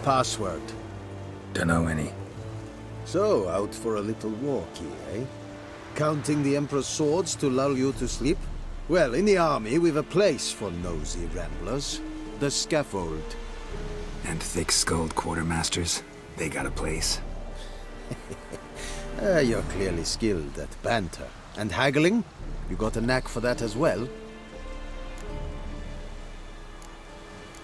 password? Dunno any. So, out for a little walkie, eh? Counting the Emperor's swords to lull you to sleep? Well, in the army, we've a place for nosy ramblers. The scaffold. And thick-skulled quartermasters, they got a place. You're clearly skilled at banter. And haggling? You got a knack for that as well?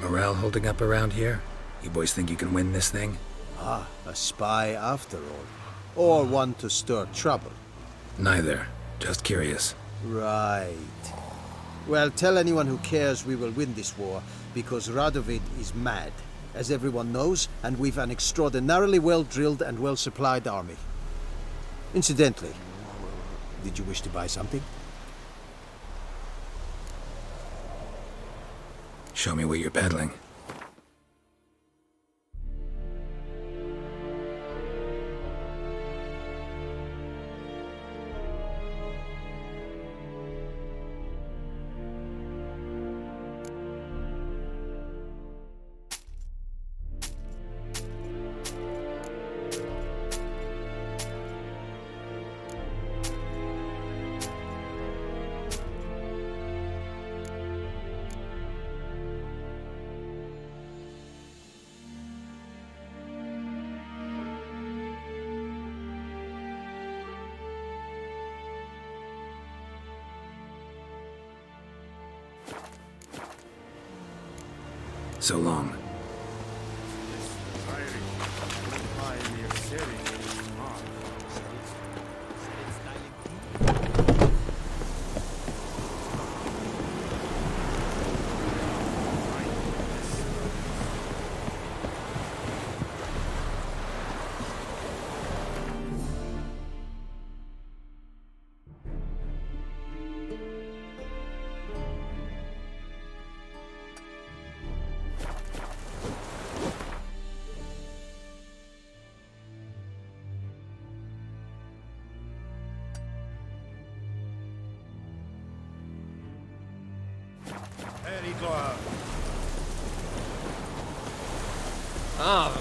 Morale holding up around here? You boys think you can win this thing? Ah, a spy after all. Or one to stir trouble. Neither. Just curious. Right. Well, tell anyone who cares we will win this war, because Radovid is mad, as everyone knows, and we've an extraordinarily well-drilled and well-supplied army. Incidentally, did you wish to buy something? Show me what you're peddling. So long. Ah.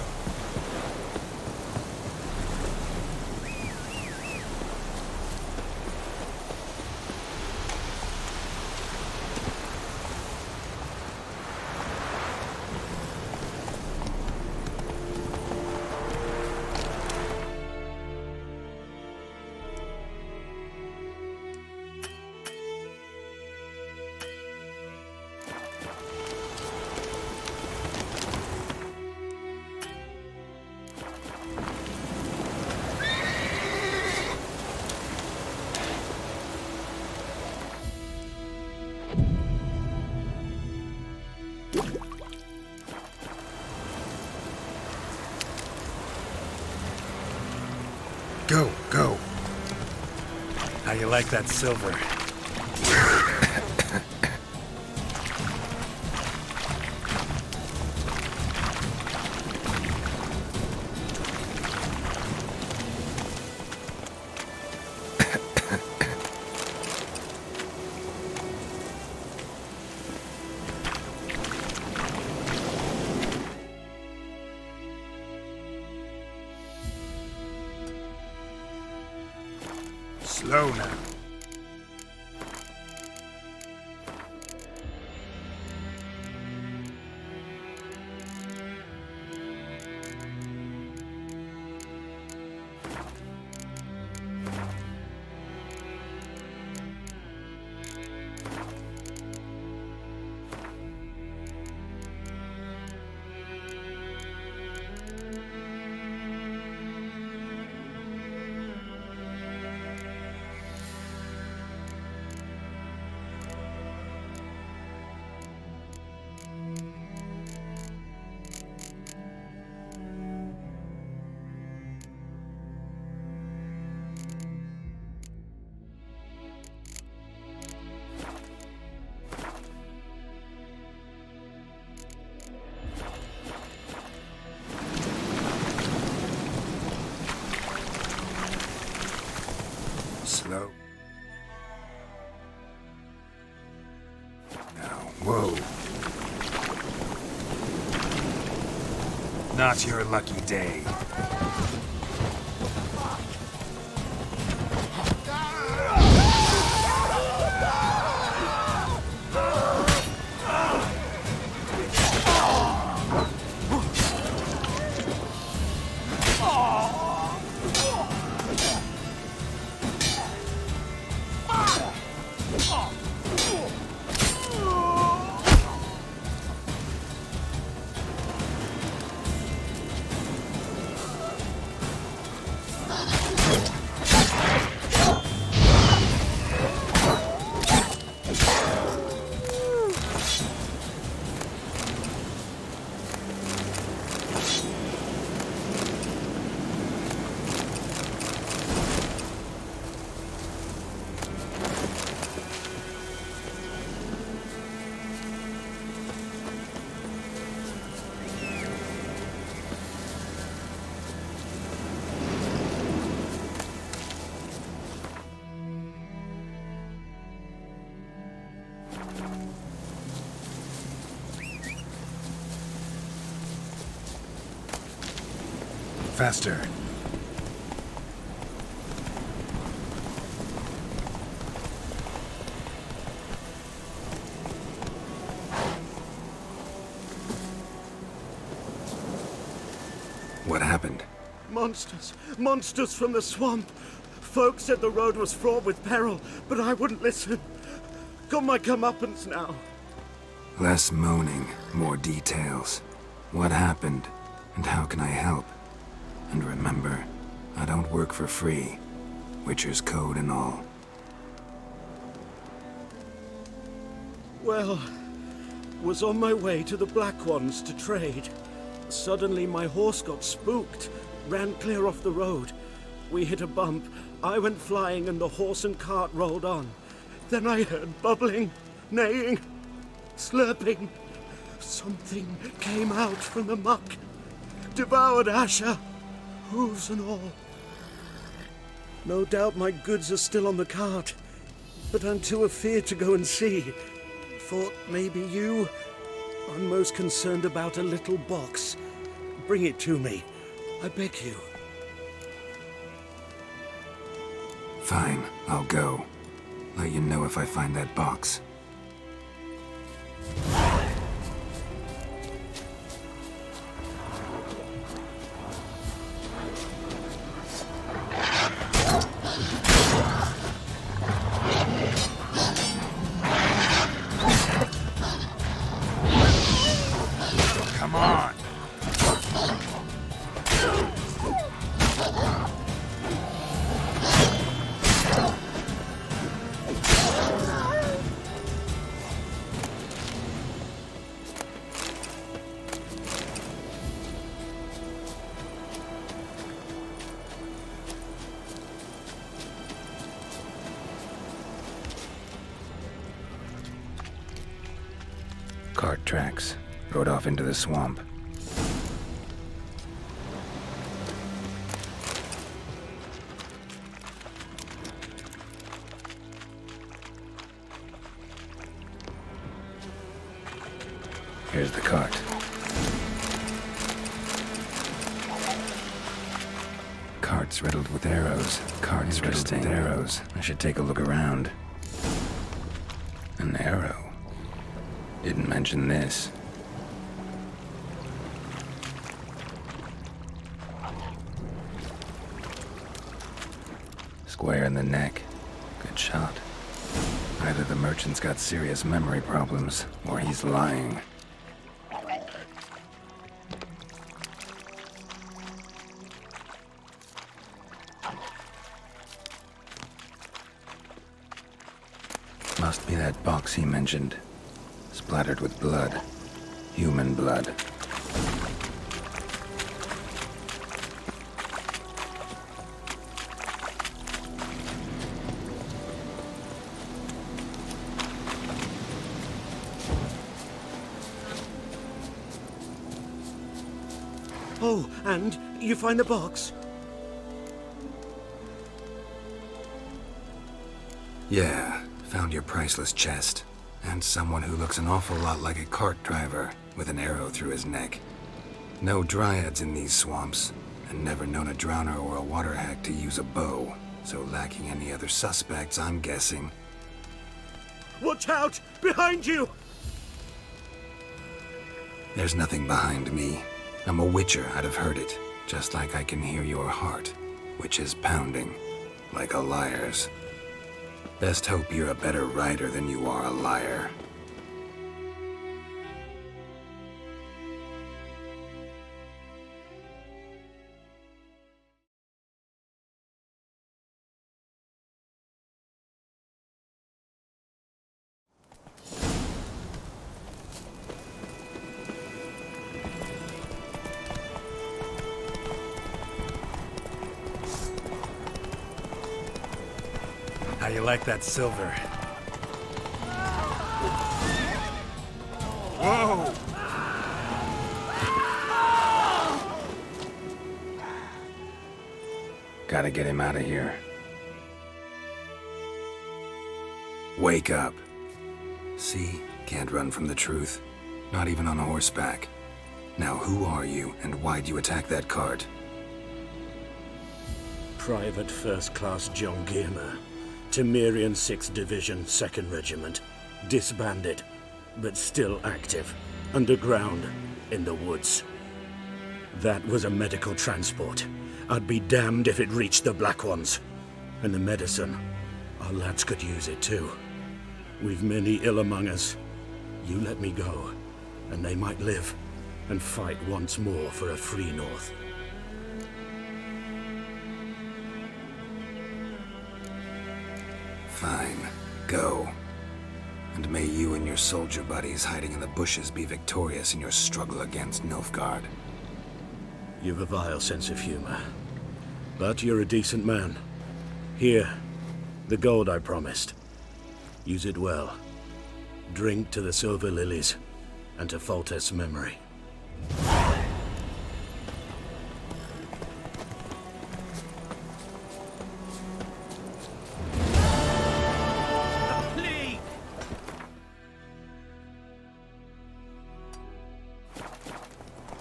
Go, go. How you like that silver? Slow now. Slow. Now, whoa. not your lucky day. Faster. What happened? Monsters! Monsters from the swamp! Folks said the road was fraught with peril, but I wouldn't listen. Got my comeuppance now. Less moaning, more details. What happened, and how can I help? And remember, I don't work for free. Witcher's code and all. Well, was on my way to the Black Ones to trade. Suddenly my horse got spooked, ran clear off the road. We hit a bump, I went flying and the horse and cart rolled on. Then I heard bubbling, neighing, slurping. Something came out from the muck, devoured Asher, hooves and all. No doubt my goods are still on the cart, but I'm too afeard to go and see. Thought maybe you. I'm most concerned about a little box. Bring it to me, I beg you. Fine, I'll go. Let you know if I find that box. Come on. Cart tracks. Rode off into the swamp. Here's the cart. Cart's riddled with arrows. Cart's riddled with arrows. I should take a look around. An arrow. Didn't mention this. Square in the neck. Good shot. Either the merchant's got serious memory problems, or he's lying. Must be that box he mentioned. Splattered with blood. Human blood. Oh, and you find the box? Yeah, found your priceless chest. And someone who looks an awful lot like a cart driver, with an arrow through his neck. No dryads in these swamps, and never known a drowner or a water hack to use a bow. So lacking any other suspects, I'm guessing. Watch out! Behind you! There's nothing behind me. I'm a witcher, I'd have heard it. Just like I can hear your heart, which is pounding, like a liar's. Best hope you're a better rider than you are a liar. How you like that silver? Whoa! Gotta get him out of here. Wake up. See? Can't run from the truth. Not even on horseback. Now who are you, and why'd you attack that cart? Private First Class John Giermer, Temerian 6th Division, 2nd Regiment. Disbanded, but still active. Underground, in the woods. That was a medical transport. I'd be damned if it reached the Black Ones. And the medicine, our lads could use it too. We've many ill among us. You let me go, and they might live and fight once more for a free North. Fine. Go. And may you and your soldier buddies hiding in the bushes be victorious in your struggle against Nilfgaard. You've a vile sense of humor. But you're a decent man. Here, the gold I promised. Use it well. Drink to the silver lilies, and to Foltest's memory.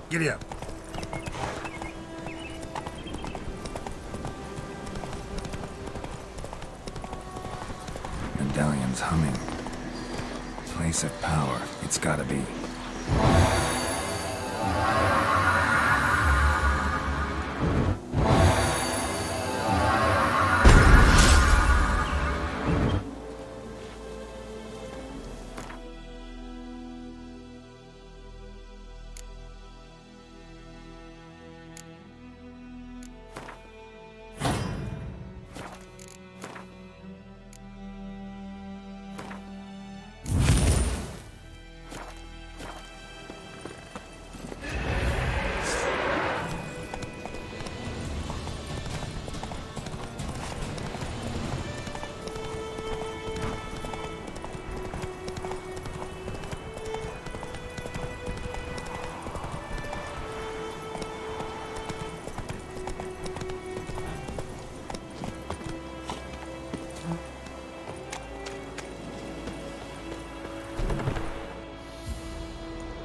Giddy up. Medallion's humming. Place of power, it's gotta be.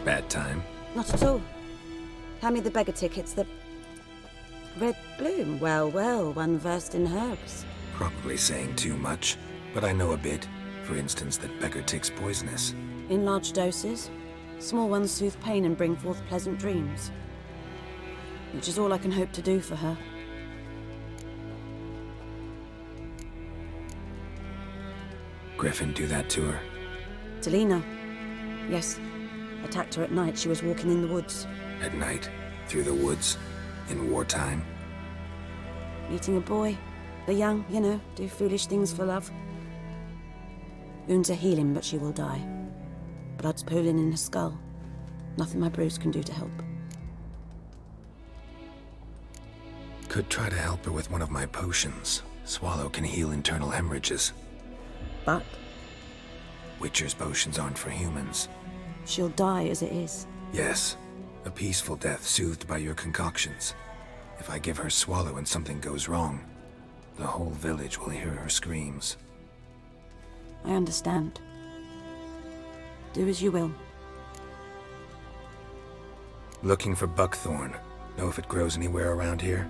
Bad time. Not at all. Hand me the beggar tickets, the... Red bloom. Well, well, one versed in herbs. Probably saying too much, but I know a bit. For instance, that beggar tick's poisonous. In large doses. Small ones soothe pain and bring forth pleasant dreams. Which is all I can hope to do for her. Griffin do that to her? Delina. Yes. Attacked her at night. She was walking in the woods. At night? Through the woods? In wartime? Meeting a boy. The young, you know, do foolish things for love. Wounds are healing, but she will die. Blood's pooling in her skull. Nothing my brews can do to help. Could try to help her with one of my potions. Swallow can heal internal hemorrhages. But Witcher's potions aren't for humans. she'll die as it is. Yes. A peaceful death soothed by your concoctions. If I give her Swallow and something goes wrong, the whole village will hear her screams. I understand. Do as you will. Looking for buckthorn. Know if it grows anywhere around here?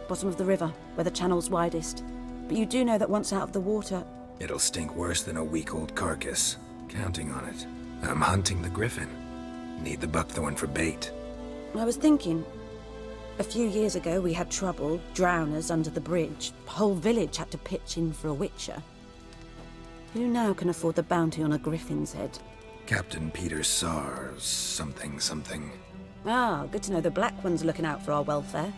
Bottom of the river, where the channel's widest. But you do know that once out of the water... It'll stink worse than a week-old carcass. Counting on it. I'm hunting the griffin. Need the buckthorn for bait. I was thinking... A few years ago we had trouble, drowners under the bridge. The whole village had to pitch in for a witcher. Who now can afford the bounty on a griffin's head? Captain Peter Sars, something. Ah, good to know the Black One's looking out for our welfare.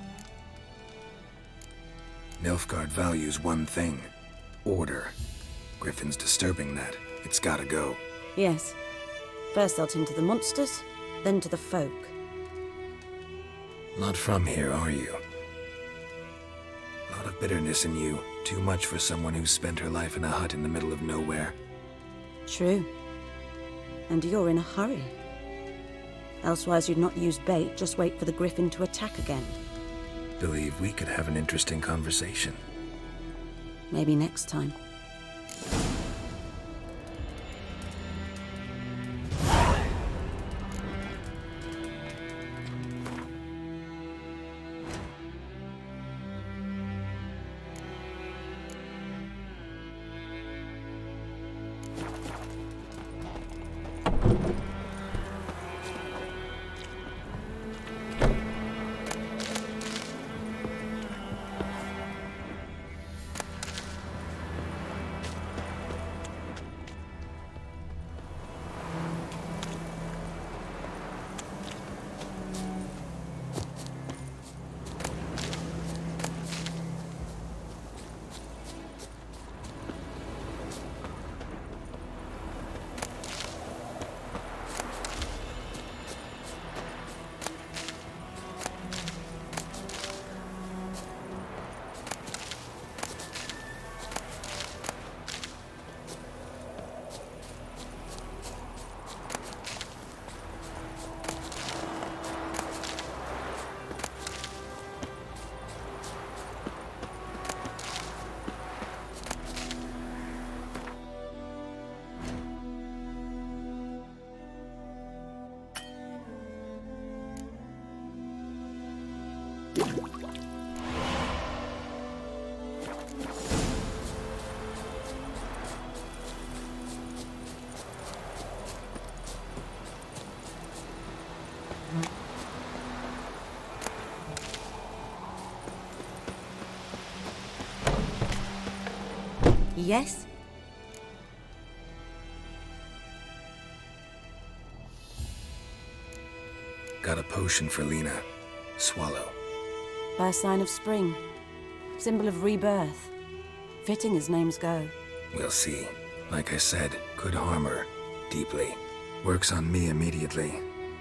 Nilfgaard values one thing. Order. Griffin's disturbing that. It's gotta go. Yes. First they'll tend to the monsters, then to the folk. Not from here, are you? Lot of bitterness in you. Too much for someone who's spent her life in a hut in the middle of nowhere. True. And you're in a hurry. Elsewise you'd not use bait, just wait for the griffin to attack again. Believe we could have an interesting conversation. Maybe next time. Yes? Got a potion for Lena. Swallow. First sign of spring. Symbol of rebirth. Fitting as names go. We'll see. Like I said, could harm her. Deeply. Works on me immediately,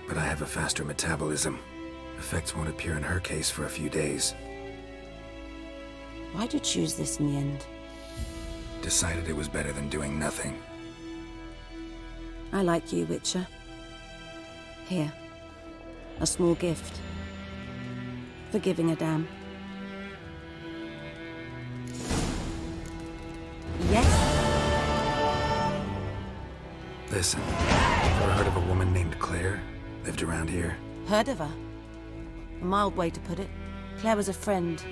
but I have a faster metabolism. Effects won't appear in her case for a few days. Why'd you choose this in the end? Decided it was better than doing nothing. I like you, Witcher. Here. A small gift. For giving a damn. Yes? Listen, ever heard of a woman named Claire? Lived around here? Heard of her? A mild way to put it. Claire was a friend.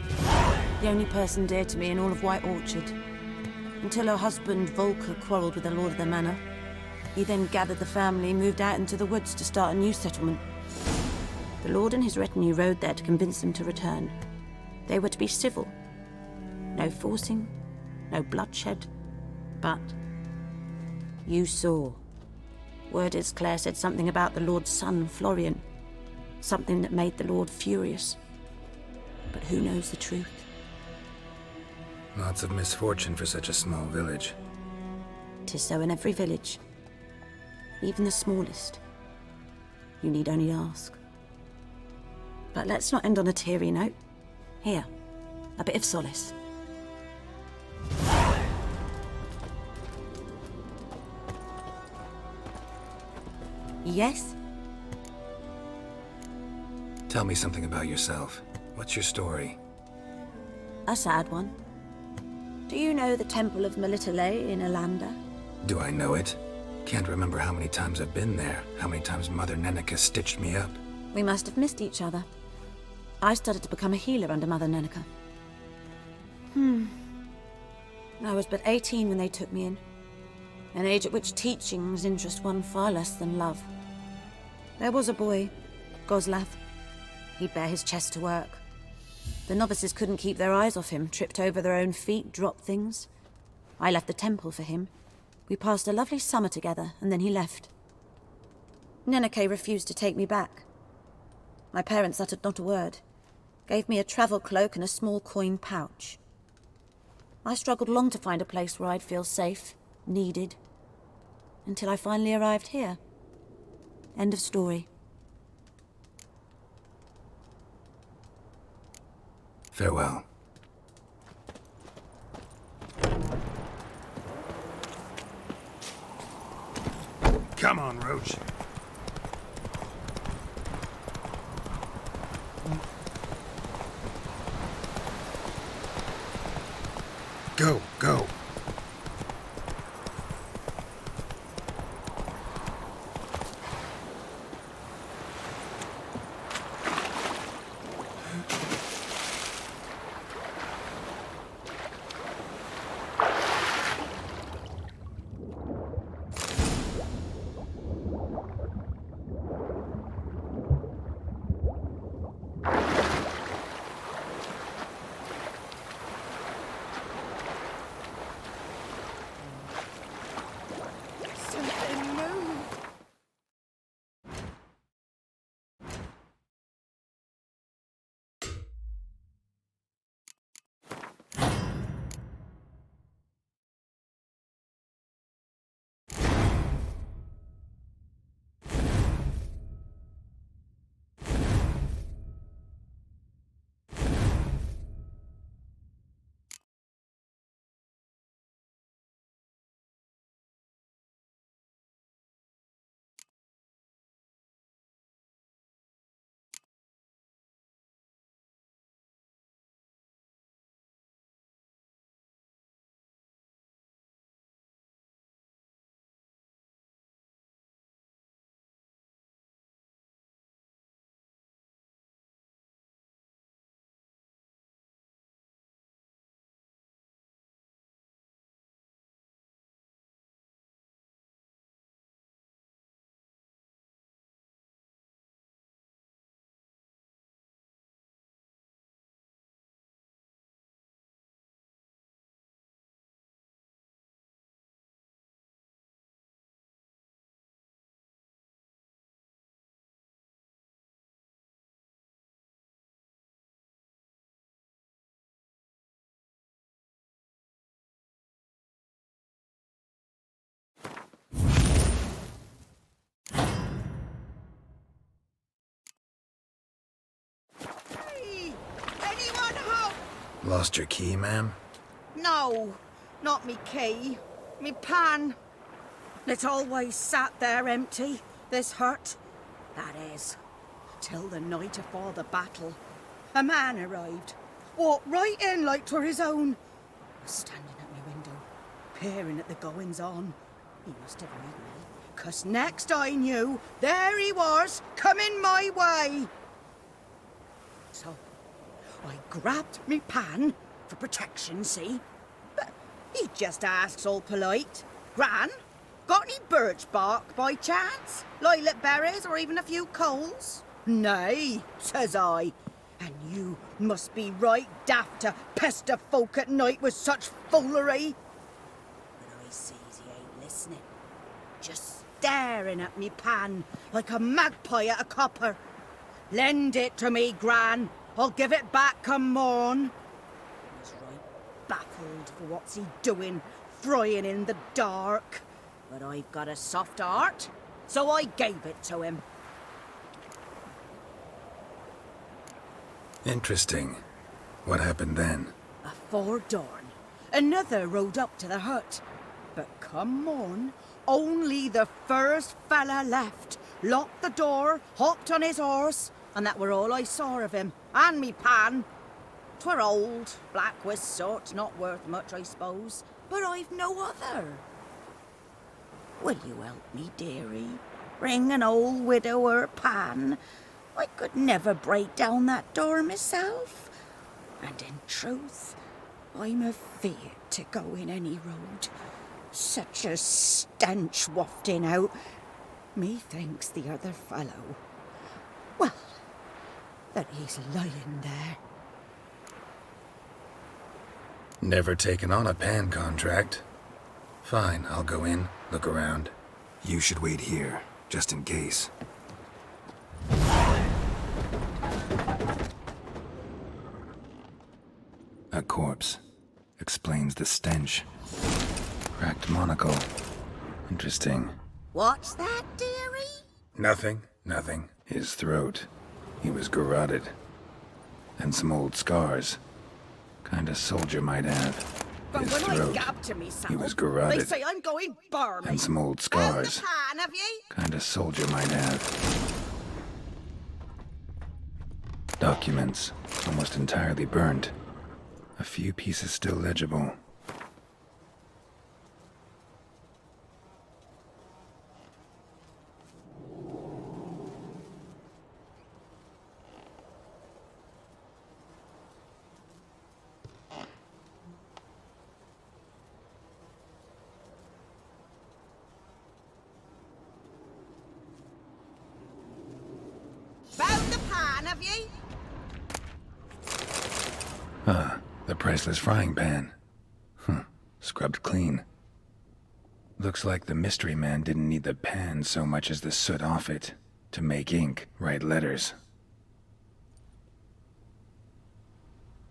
The only person dear to me in all of White Orchard. Until her husband, Volker, quarreled with the lord of the manor. He then gathered the family, moved out into the woods to start a new settlement. The lord and his retinue rode there to convince them to return. They were to be civil. No forcing, no bloodshed. But you saw. Word is Claire said something about the lord's son, Florian. Something that made the lord furious. But who knows the truth? Lots of misfortune for such a small village. 'Tis so in every village. Even the smallest. You need only ask. But let's not end on a teary note. Here, a bit of solace. Yes? Tell me something about yourself. What's your story? A sad one. Do you know the Temple of Melitele in Alanda? Do I know it? Can't remember how many times I've been there, how many times Mother Nenica stitched me up. We must have missed each other. I started to become a healer under Mother Nenica. I was but 18 when they took me in. An age at which teachings interest one far less than love. There was a boy, Goslav. He'd bare his chest to work. The novices couldn't keep their eyes off him, tripped over their own feet, dropped things. I left the temple for him. We passed a lovely summer together, and then he left. Nenike refused to take me back. My parents uttered not a word. Gave me a travel cloak and a small coin pouch. I struggled long to find a place where I'd feel safe, needed, until I finally arrived here. End of story. Farewell. Come on, Roach. Go, go. Anyone home? Lost your key, ma'am? No, not me key. Me pan. It's always sat there empty, this hut. That is, till the night afore the battle. A man arrived. Walked right in like 'twere his own. Was standing at my window, peering at the goings-on. He must have read me, 'cause next I knew, there he was, coming my way. So, I grabbed me pan, for protection, see? But he just asks all polite, Gran, got any birch bark by chance? Lilac berries or even a few coals? Nay, says I, and you must be right daft to pester folk at night with such foolery. But I sees he ain't listening, just staring at me pan like a magpie at a copper. Lend it to me, Gran. I'll give it back come morn. He's right baffled for what's he doing, frying in the dark. But I've got a soft heart, so I gave it to him. Interesting. What happened then? Afore dawn, another rode up to the hut. But come morn, only the first fella left, locked the door, hopped on his horse, and that were all I saw of him, and me pan. 'Twere old, black with soot, not worth much, I suppose, but I've no other. Will you help me, dearie? Bring an old widower pan. I could never break down that door myself. And in truth, I'm afeard to go in any road. Such a stench wafting out. Methinks the other fellow, well, that he's lying there. Never taken on a pan contract. Fine, I'll go in, look around. You should wait here, just in case. A corpse. Explains the stench. Cracked monocle. Interesting. What's that, dearie? Nothing. His throat. He was garroted. And some old scars. Kinda soldier might have. But His when throat. I gab to myself, He was they garroted. say I'm going barmy. And some old Found the scars. pan, have ye? Kinda soldier might have. Documents. Almost entirely burned. A few pieces still legible. Found the pan, have ye? The priceless frying pan. Scrubbed clean. Looks like the mystery man didn't need the pan so much as the soot off it. To make ink, write letters.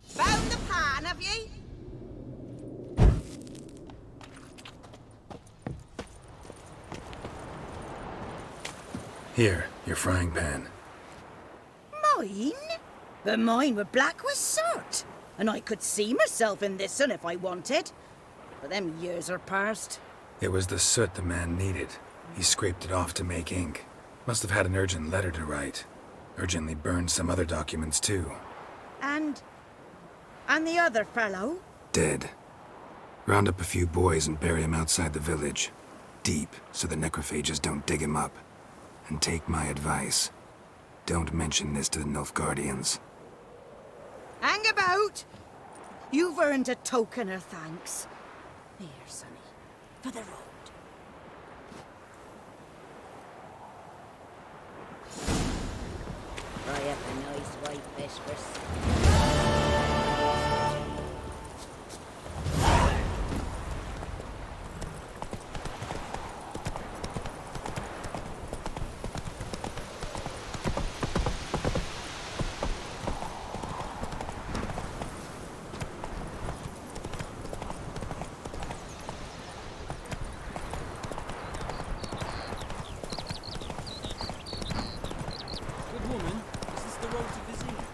Found the pan, have ye? Here, your frying pan. Mine? But mine were black with soot. And I could see myself in this one if I wanted. But them years are past. It was the soot the man needed. He scraped it off to make ink. Must have had an urgent letter to write. Urgently burned some other documents too. And the other fellow? Dead. Round up a few boys and bury him outside the village. Deep, so the necrophages don't dig him up. And take my advice. Don't mention this to the Nilfgaardians. Hang about! You've earned a token of thanks. Here, sonny, for the road. Fry up a nice white fish for Good woman, is this the road to Vizina?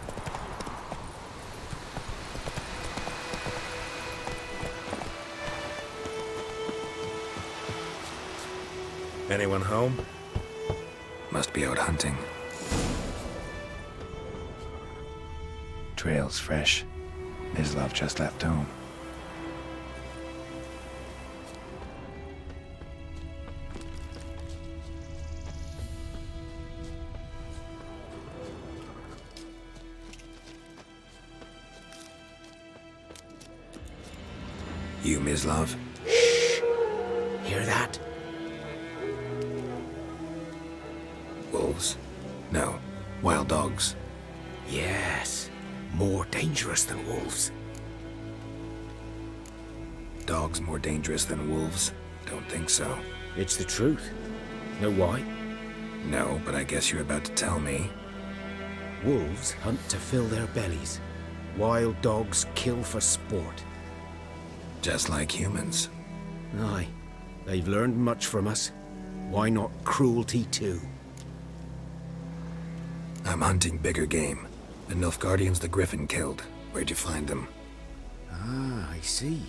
Anyone home? Must be out hunting. Trail's fresh. Mislav just left home. You, Mislav? Shh! Hear that? Wolves? No, wild dogs. Yes, more dangerous than wolves. Dogs more dangerous than wolves? Don't think so. It's the truth. Know why? No, but I guess you're about to tell me. Wolves hunt to fill their bellies. Wild dogs kill for sport. Just like humans. Aye, they've learned much from us. Why not cruelty too? I'm hunting bigger game. The Nilfgaardians the Griffin killed. Where'd you find them? Ah, I see.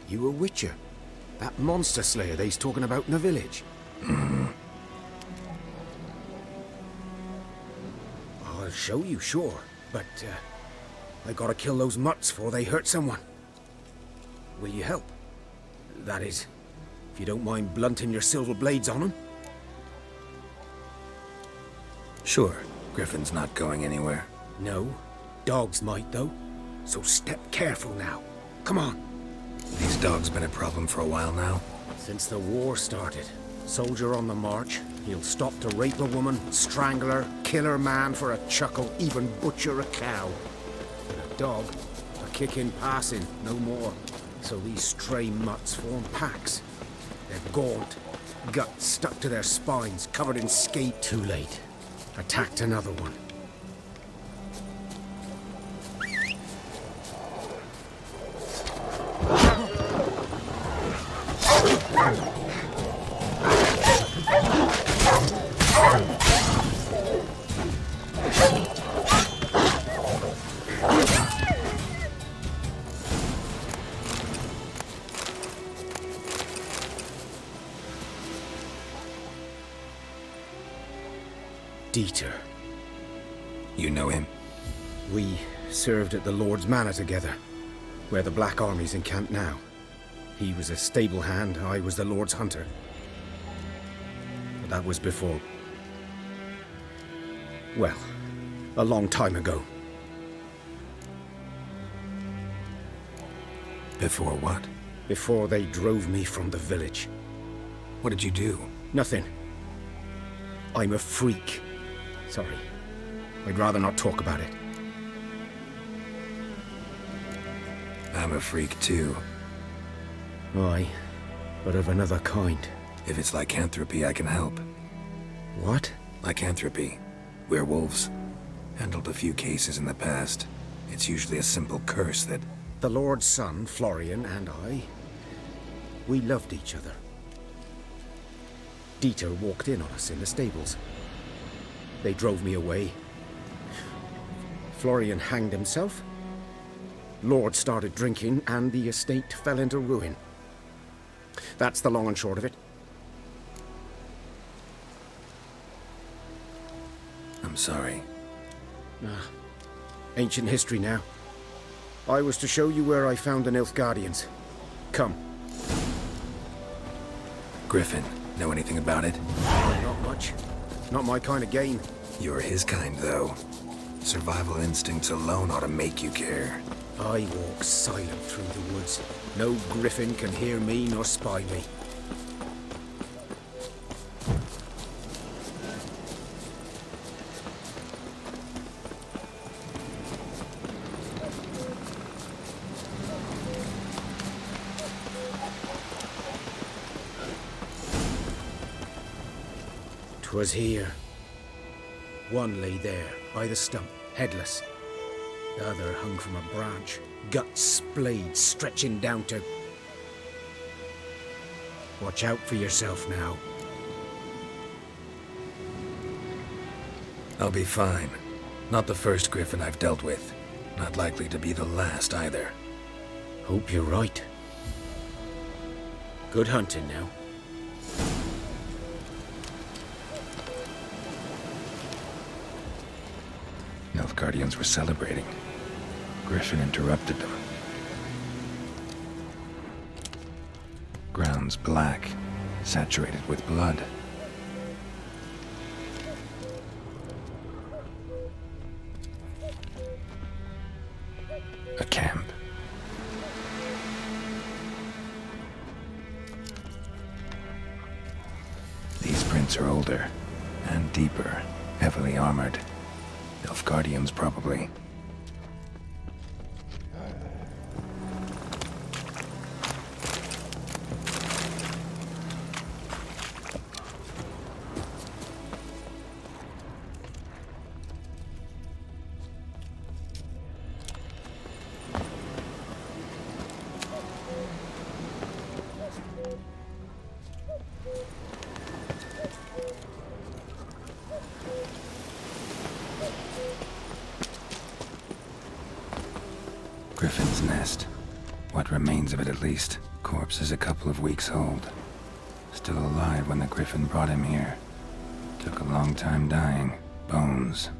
You a witcher. That monster slayer they's talking about in the village. I'll show you, sure. But, I gotta kill those mutts before they hurt someone. Will you help? That is, if if you don't mind blunting your silver blades on him. Sure, Griffin's not going anywhere. No, dogs might though. So step careful now. Come on. These dogs been a problem for a while now. Since the war started, soldier on the march, he'll stop to rape a woman, strangle her, kill her man for a chuckle, even butcher a cow. And a dog, a kick in passing, no more. So these stray mutts form packs. They're gaunt, guts stuck to their spines, covered in scate. Too late. Attacked another one. Dieter. You know him? We served at the Lord's Manor together, where the Black Army's encamped now. He was a stable hand, I was the Lord's hunter. But that was before... well, a long time ago. Before what? Before they drove me from the village. What did you do? Nothing. I'm a freak. Sorry. I'd rather not talk about it. I'm a freak too. Aye, but of another kind. If it's lycanthropy, I can help. What? Lycanthropy. Werewolves. Handled a few cases in the past. It's usually a simple curse that... The Lord's son, Florian, and I... we loved each other. Dieter walked in on us in the stables. They drove me away. Florian hanged himself. Lord started drinking, and the estate fell into ruin. That's the long and short of it. I'm sorry. Ancient history now. I was to show you where I found the Nilfgaardians. Come. Griffin, know anything about it? Not much. Not my kind of game. You're his kind, though. Survival instincts alone ought to make you care. I walk silent through the woods. No griffin can hear me nor spy me. "'Twas here. One lay there, by the stump, headless. The other hung from a branch, guts splayed, stretching down to... Watch out for yourself now." I'll be fine. Not the first griffin I've dealt with. Not likely to be the last, either. Hope you're right. Good hunting now. Nilfgaardians were celebrating. Griffin interrupted them. Ground's black, saturated with blood. A camp. These prints are older and deeper, heavily armored. Nilfgaardians, probably. Griffin's nest. What remains of it, at least. Corpse is a couple of weeks old. Still alive when the Griffin brought him here. Took a long time dying. Bones.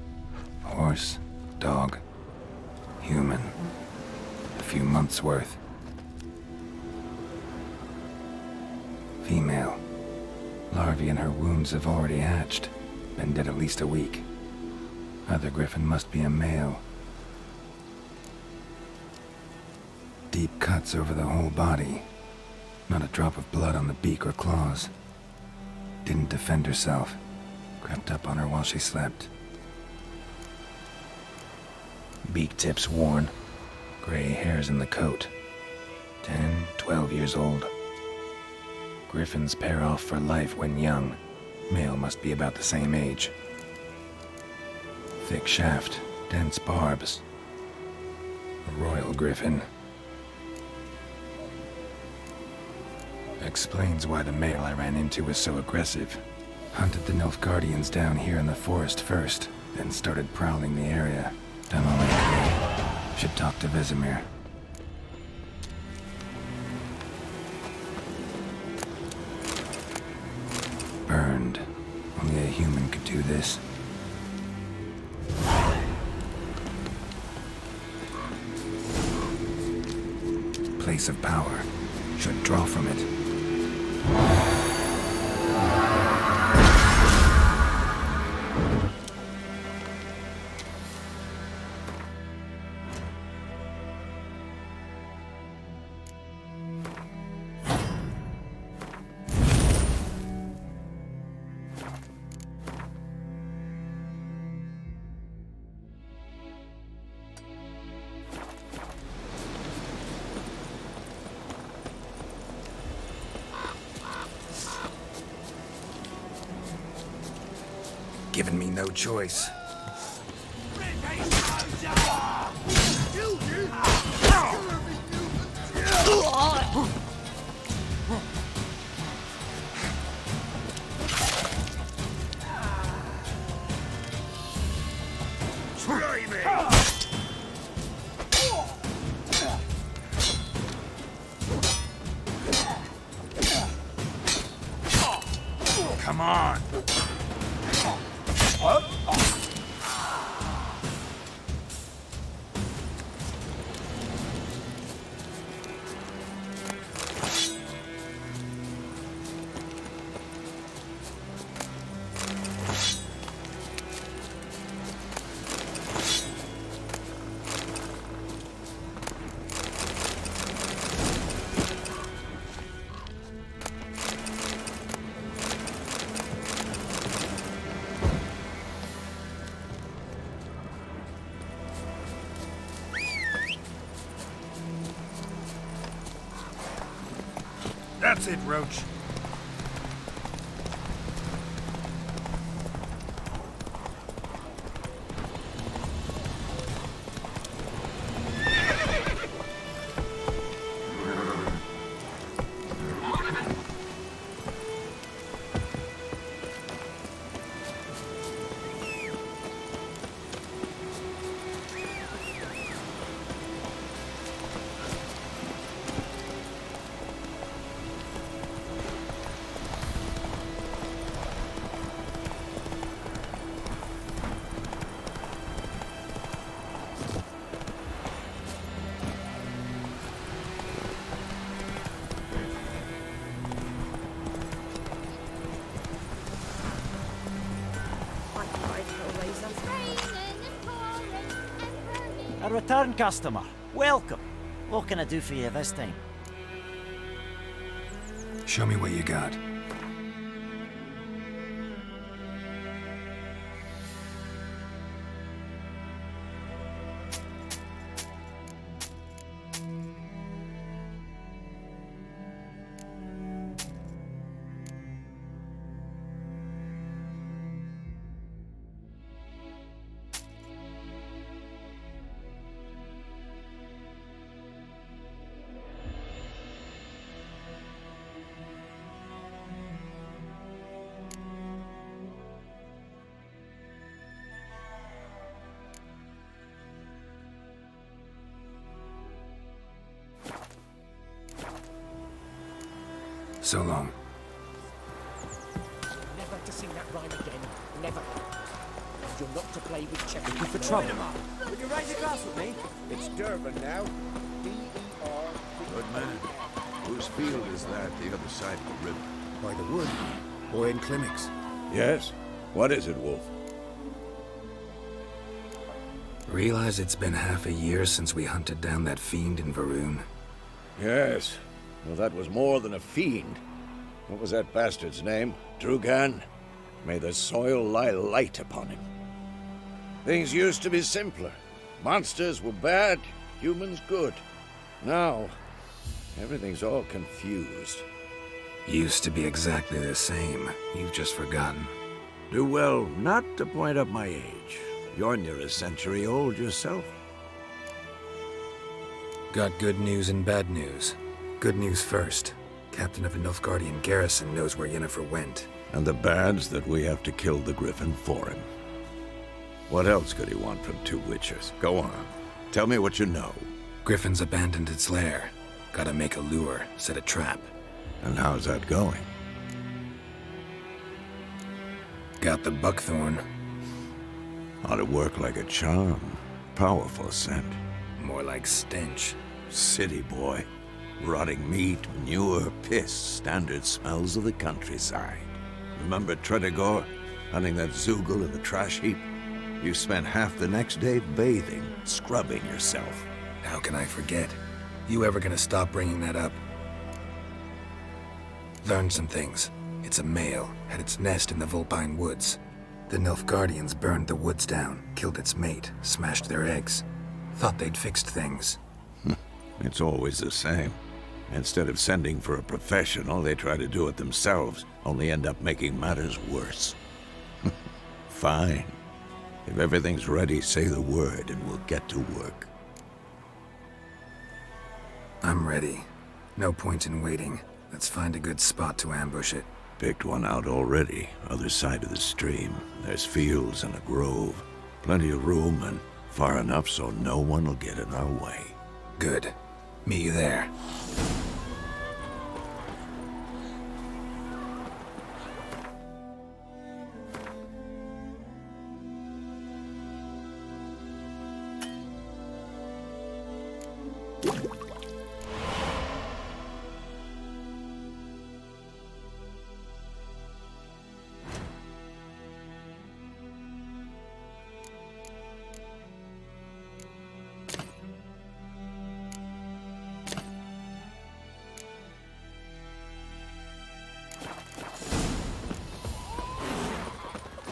Horse. Dog. Human. A few months' worth. If he Larvae in her wounds have already hatched. Been dead at least a week. Other griffin must be a male. Deep cuts over the whole body. Not a drop of blood on the beak or claws. Didn't defend herself. Crept up on her while she slept. Beak tips worn. Gray hairs in the coat. 10, 12 years old. Griffins pair off for life when young. Male must be about the same age. Thick shaft, dense barbs. A royal griffin. Explains why the male I ran into was so aggressive. Hunted the Nilfgaardians down here in the forest first, then started prowling the area. Done all I could. Should talk to Vesemir. Burned. Only a human could do this. Place of power. Should draw from it. Given me no choice. Come on! That's it, Roach. A return customer. Welcome. What can I do for you this time? Show me what you got. So long. Never to sing that rhyme again. Never. You're not to play with Czech. Looking for trouble? Would you raise a glass with me? It's Durban now. D-E-R. Good man. Whose field is that the other side of the river? By the wood. Boy in clinics. Yes? What is it, Wolf? Realize it's been half a year since we hunted down that fiend in Varun? Yes. Well, that was more than a fiend. What was that bastard's name? Drugan? May the soil lie light upon him. Things used to be simpler. Monsters were bad, humans good. Now, everything's all confused. Used to be exactly the same. You've just forgotten. Do well not to point up my age. You're near a century old yourself. Got good news and bad news. Good news first. Captain of a Nilfgaardian garrison knows where Yennefer went. And the bad's that we have to kill the Griffin for him. What else could he want from two witchers? Go on. Tell me what you know. Griffin's abandoned its lair. Gotta make a lure, set a trap. And how's that going? Got the buckthorn. Ought to work like a charm. Powerful scent. More like stench. City boy. Rotting meat, manure, piss. Standard smells of the countryside. Remember Tredegor? Hunting that Zoogle in the trash heap? You spent half the next day bathing, scrubbing yourself. How can I forget? You ever gonna stop bringing that up? Learned some things. It's a male, had its nest in the Vulpine Woods. The Nilfgaardians burned the woods down, killed its mate, smashed their eggs. Thought they'd fixed things. It's always the same. Instead of sending for a professional, they try to do it themselves, only end up making matters worse. Fine. If everything's ready, say the word and we'll get to work. I'm ready. No point in waiting. Let's find a good spot to ambush it. Picked one out already, other side of the stream. There's fields and a grove. Plenty of room and far enough so no one will get in our way. Good. Meet you there.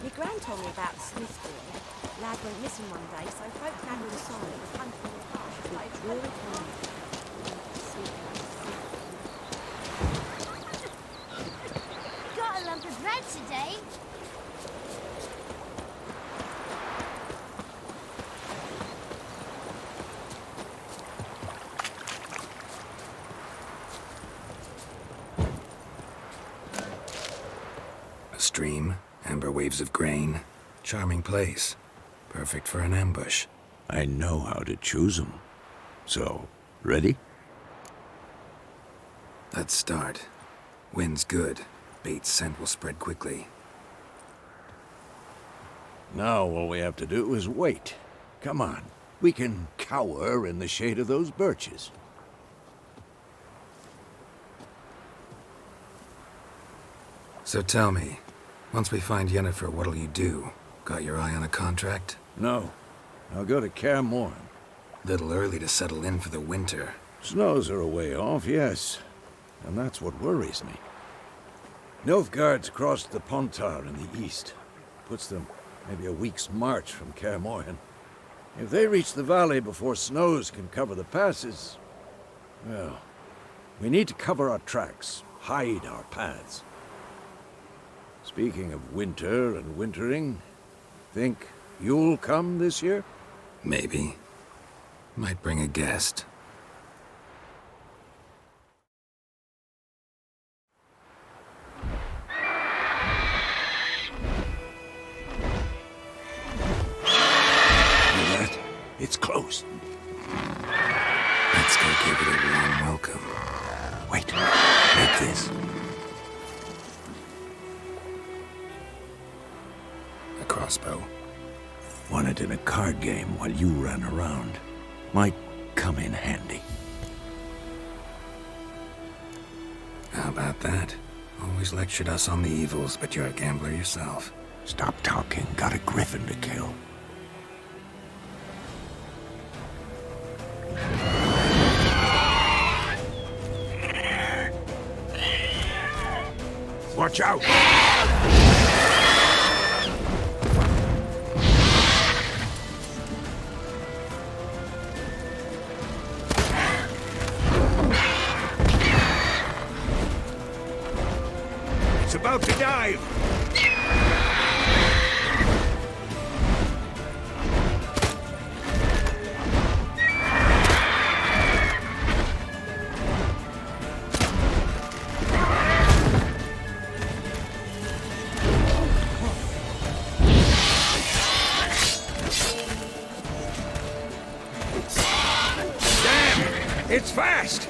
My gran told me about the Smith boy. Lad went missing one day, so folk found him silent and hunted him apart. Got a lump of bread today. A stream, amber waves of grain. Charming place. Perfect for an ambush. I know how to choose 'em. So, ready? Let's start. Wind's good. Bait's scent will spread quickly. Now all we have to do is wait. Come on. We can cower in the shade of those birches. So tell me, once we find Yennefer, what'll you do? Got your eye on a contract? No. I'll go to Kaer Morhen. Little early to settle in for the winter. Snows are a way off, yes. And that's what worries me. Nilfgaard's crossed the Pontar in the east. Puts them maybe a week's march from Kaer Morhen. If they reach the valley before snows can cover the passes, well, we need to cover our tracks, hide our paths. Speaking of winter and wintering, think you'll come this year? Maybe. Might bring a guest. It's close. Let's go give it a warm welcome. Wait, like this. A crossbow. Won it in a card game while you ran around. Might come in handy. How about that? I'll Always lectured us on the evils, but you're a gambler yourself. Stop talking. Got a griffin to kill. Watch out! It's about to dive! It's fast!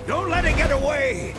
Don't let it get away!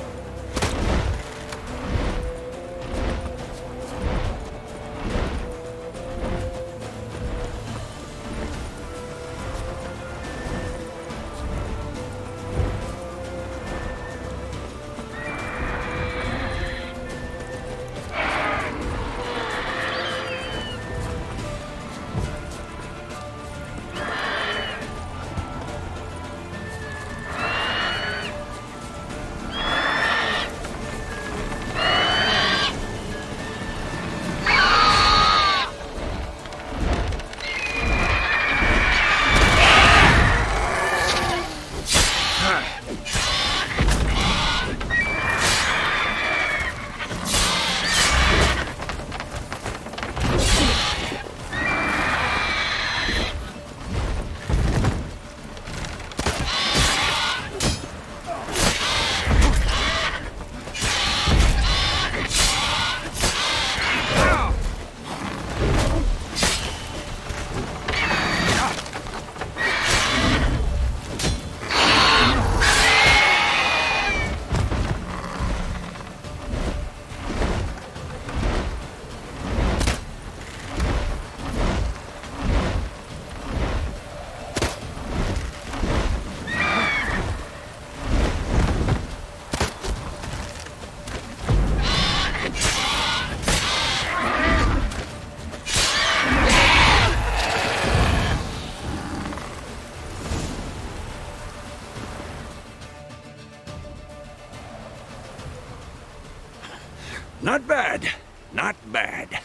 Not bad. Not bad.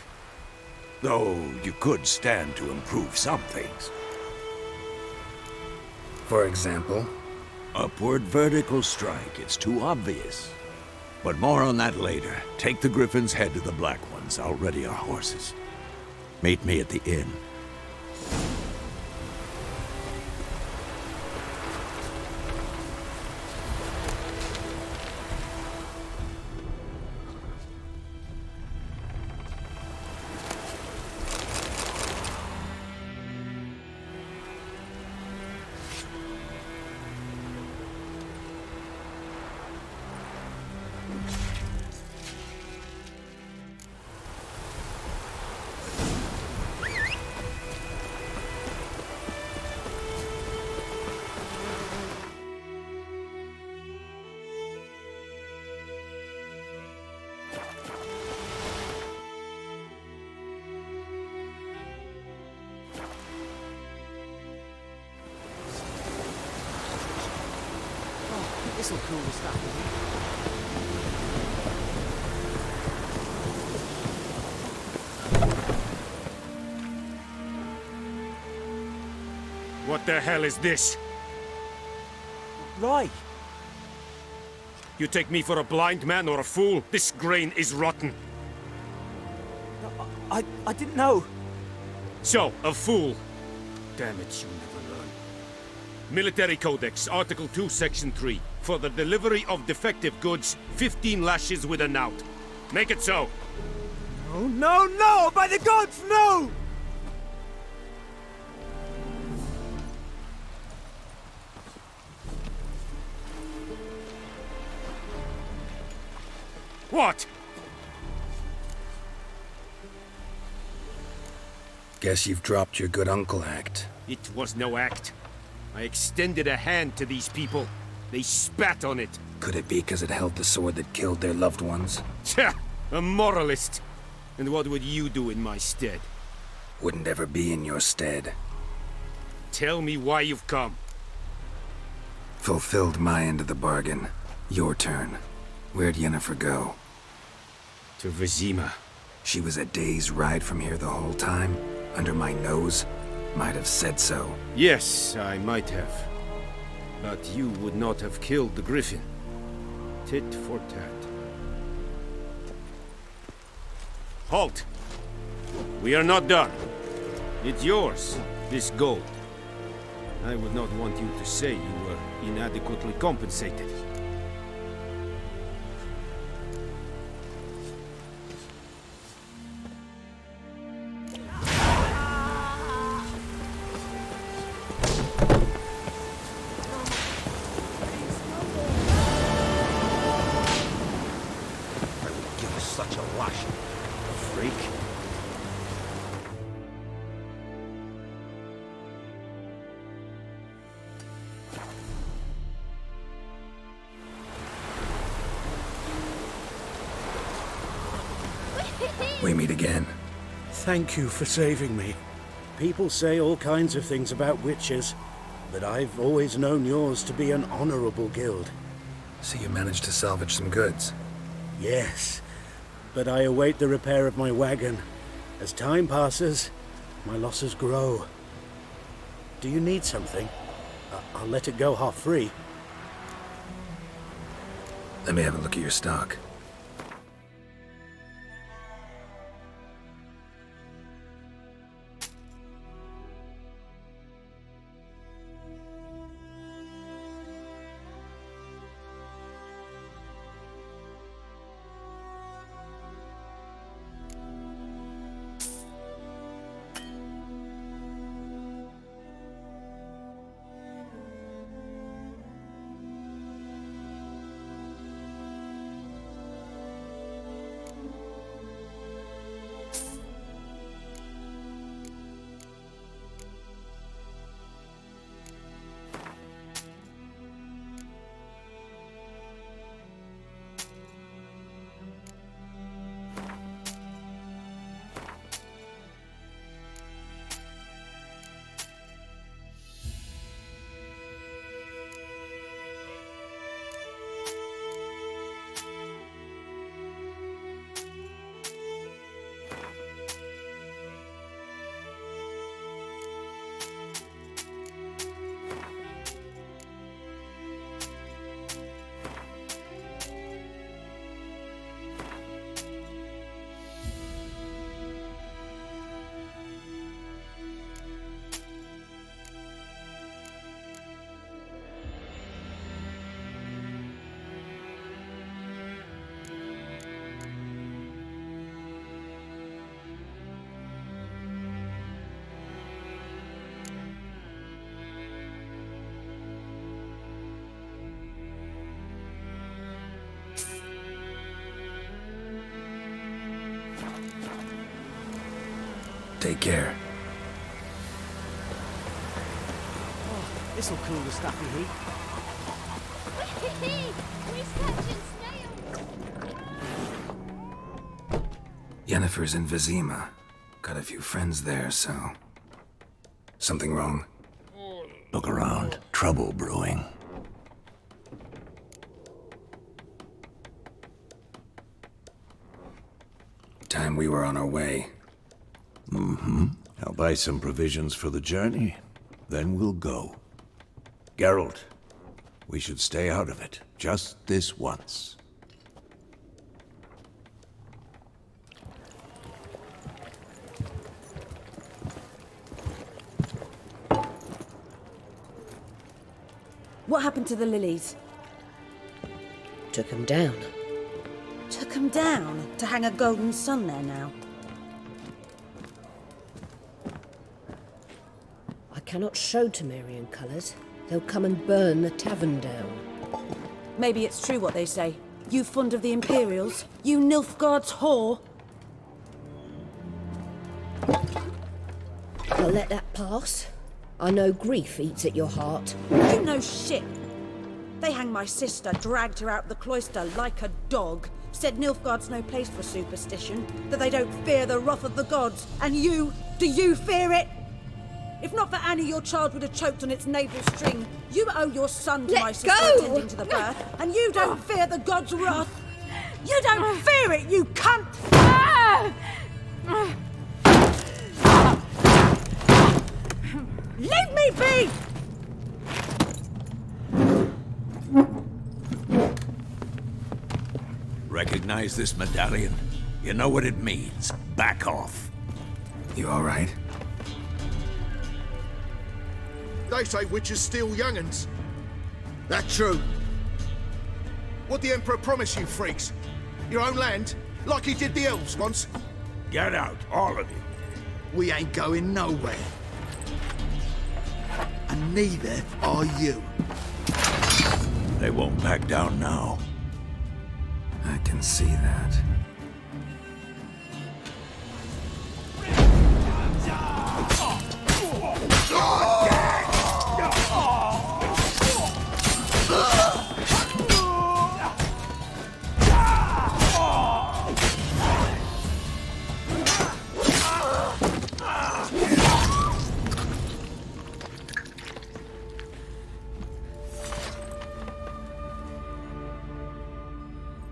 Though you could stand to improve some things. For example? Upward vertical strike. It's too obvious. But more on that later. Take the Griffin's head to the Black Ones. I'll ready our horses. Meet me at the inn. This'll cool the stuff. What the hell is this? Right. You take me for a blind man or a fool? This grain is rotten. I didn't know. So, a fool. Damn it, you never learn. Military Codex, Article 2, Section 3. For the delivery of defective goods, 15 lashes with a knout. Make it so. No, no, no! By the gods, no! What? Guess you've dropped your good uncle act. It was no act. I extended a hand to these people. They spat on it. Could it be because it held the sword that killed their loved ones? Tja, a moralist. And what would you do in my stead? Wouldn't ever be in your stead. Tell me why you've come. Fulfilled my end of the bargain. Your turn. Where'd Yennefer go? To Vizima. She was a day's ride from here the whole time? Under my nose? Might have said so. Yes, I might have. But you would not have killed the griffin. Tit for tat. Halt! We are not done. It's yours, this gold. I would not want you to say you were inadequately compensated. Give us such a lash. Freak. We meet again. Thank you for saving me. People say all kinds of things about witches, but I've always known yours to be an honorable guild. So you managed to salvage some goods. Yes, but I await the repair of my wagon. As time passes, my losses grow. Do you need something? I'll let it go half free. Let me have a look at your stock. Take care. Oh, this'll cool the stuffy heat. We're catching snails! Yennefer's in Vizima. Got a few friends there, so... Something wrong? Look around. Trouble brewing. Time we were on our way. I'll buy some provisions for the journey. Then we'll go. Geralt, we should stay out of it. Just this once. What happened to the lilies? Took him down. Took them down to hang a golden sun there now. I cannot show Temerian colours. They'll come and burn the tavern down. Maybe it's true what they say. You fond of the Imperials? You Nilfgaard's whore? I'll let that pass. I know grief eats at your heart. You know shit. They hanged my sister, dragged her out the cloister like a dog. Said Nilfgaard's no place for superstition, that they don't fear the wrath of the gods. And you, do you fear it? If not for Annie, your child would have choked on its navel string. You owe your son to my sister attending to the birth, and you don't fear the gods' wrath. You don't fear it, you cunt! Leave me be! Recognize this medallion? You know what it means. Back off. You all right? They say witches steal young'uns. That true? What the Emperor promise you, freaks? Your own land? Like he did the elves once? Get out, all of you. We ain't going nowhere. And neither are you. They won't back down now. I can see that.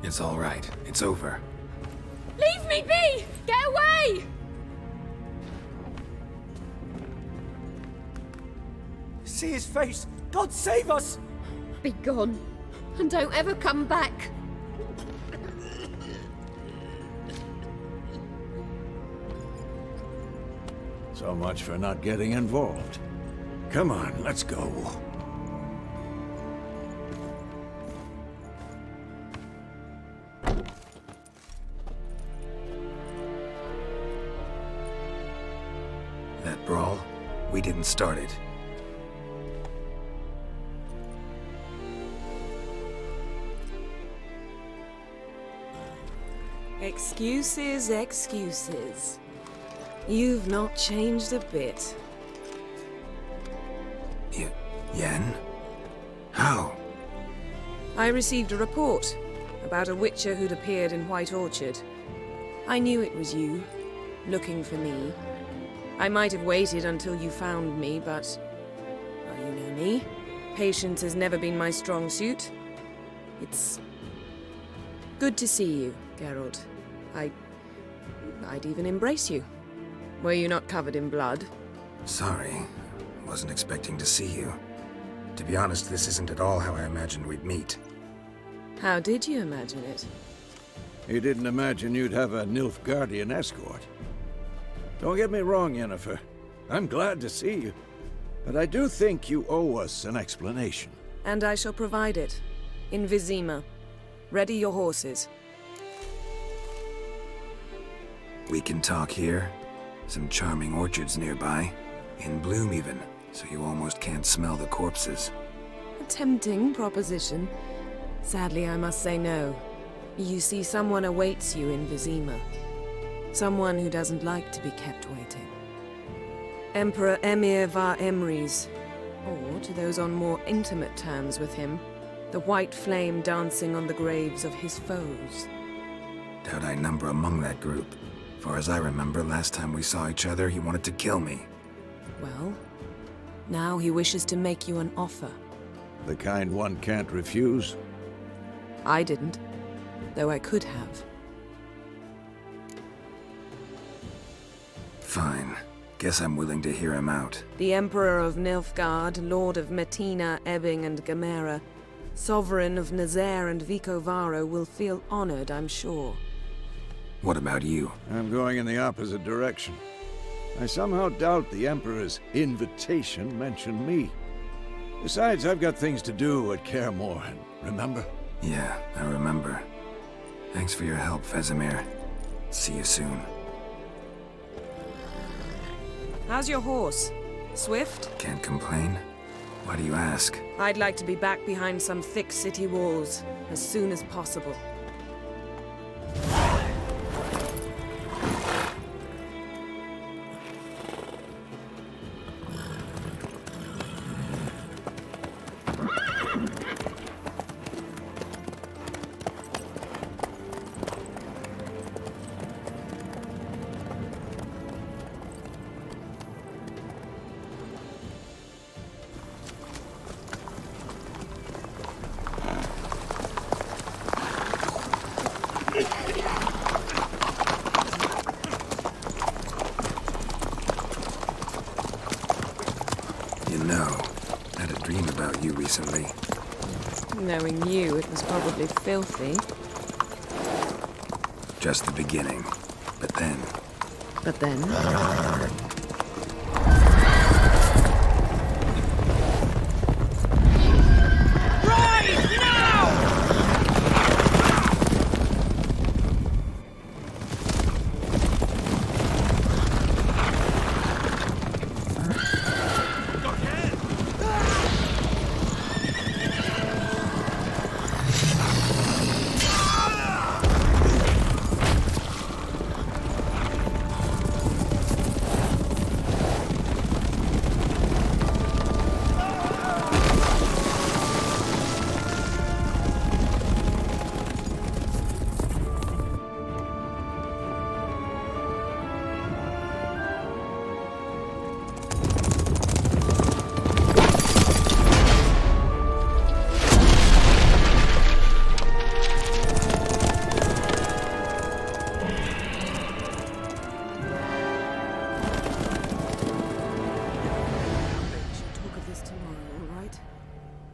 It's all right. It's over. Leave me be! Get away! See his face! God save us! Be gone, and don't ever come back. So much for not getting involved. Come on, let's go. That brawl, we didn't start it. Excuses, excuses. You've not changed a bit. Yen? How? I received a report about a witcher who'd appeared in White Orchard. I knew it was you, looking for me. I might have waited until you found me, but... well, you know me. Patience has never been my strong suit. It's... good to see you, Geralt. I'd even embrace you. Were you not covered in blood? Sorry. Wasn't expecting to see you. To be honest, this isn't at all how I imagined we'd meet. How did you imagine it? You didn't imagine you'd have a Nilfgaardian escort. Don't get me wrong, Yennefer. I'm glad to see you. But I do think you owe us an explanation. And I shall provide it. In Vizima. Ready your horses. We can talk here. Some charming orchards nearby. In bloom even, so you almost can't smell the corpses. A tempting proposition. Sadly, I must say no. You see, someone awaits you in Vizima. Someone who doesn't like to be kept waiting. Emperor Emir var Emrys. Or, to those on more intimate terms with him, the white flame dancing on the graves of his foes. Doubt I number among that group. Far as I remember, last time we saw each other, he wanted to kill me. Well, now he wishes to make you an offer. The kind one can't refuse? I didn't, though I could have. Fine. Guess I'm willing to hear him out. The Emperor of Nilfgaard, Lord of Metina, Ebbing and Gamera, Sovereign of Nazaire and Vicovaro will feel honored, I'm sure. What about you? I'm going in the opposite direction. I somehow doubt the Emperor's invitation mentioned me. Besides, I've got things to do at Kaer Morhen, remember? Yeah, I remember. Thanks for your help, Vesemir. See you soon. How's your horse? Swift? Can't complain. Why do you ask? I'd like to be back behind some thick city walls as soon as possible. You know, I had a dream about you recently. Knowing you, it was probably filthy. Just the beginning. But then... But then...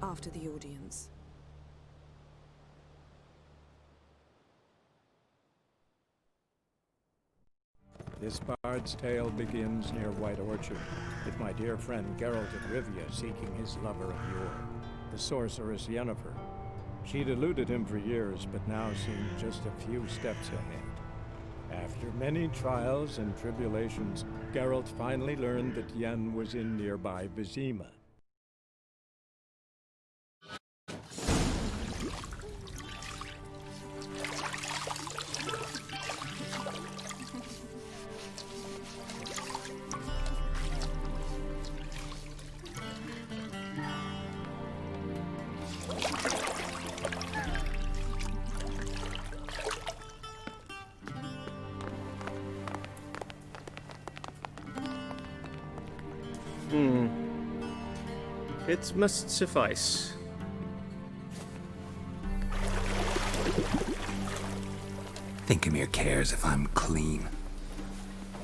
After the audience. This bard's tale begins near White Orchard, with my dear friend Geralt of Rivia seeking his lover of yore, the sorceress Yennefer. She'd eluded him for years, but now seemed just a few steps ahead. After many trials and tribulations, Geralt finally learned that Yen was in nearby Vizima. It must suffice. Thinkamere cares if I'm clean.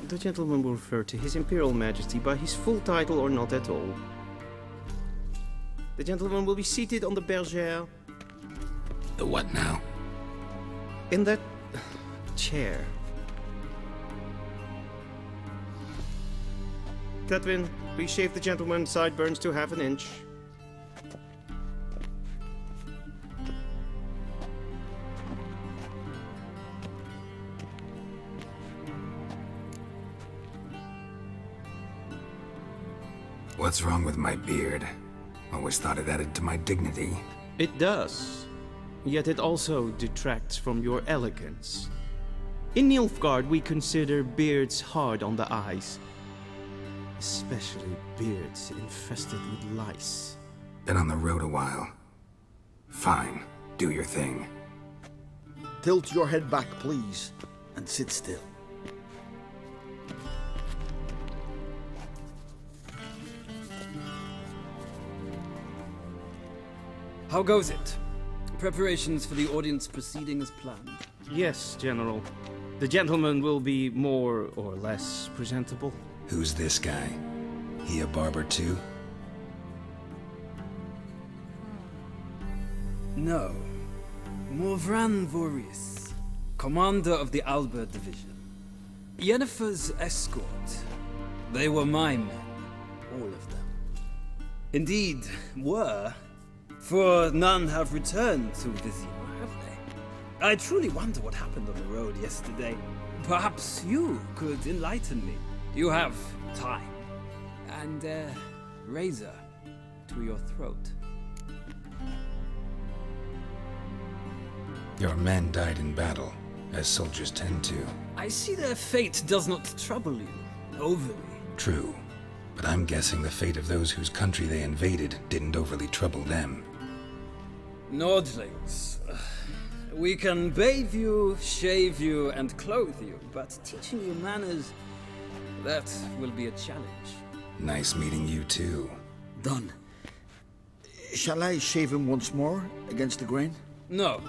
The gentleman will refer to His Imperial Majesty by his full title or not at all. The gentleman will be seated on the bergère. The what now? In that chair. Cletwin, please shave the gentleman's sideburns to half an inch. What's wrong with my beard? Always thought it added to my dignity. It does. Yet it also detracts from your elegance. In Nilfgaard, we consider beards hard on the eyes. Especially beards infested with lice. Been on the road a while. Fine, do your thing. Tilt your head back, please, and sit still. How goes it? Preparations for the audience proceeding as planned? Yes, General. The gentleman will be more or less presentable. Who's this guy? He a barber too? No. Morvran Voris, commander of the Alba Division. Yennefer's escort. They were my men, all of them. Indeed, were. For none have returned to Vizima, have they? I truly wonder what happened on the road yesterday. Perhaps you could enlighten me. You have time. And, razor through your throat. Your men died in battle, as soldiers tend to. I see their fate does not trouble you overly. True, but I'm guessing the fate of those whose country they invaded didn't overly trouble them. Nordlings. We can bathe you, shave you, and clothe you, but teaching you manners, that will be a challenge. Nice meeting you too. Done. Shall I shave him once more against the grain? No.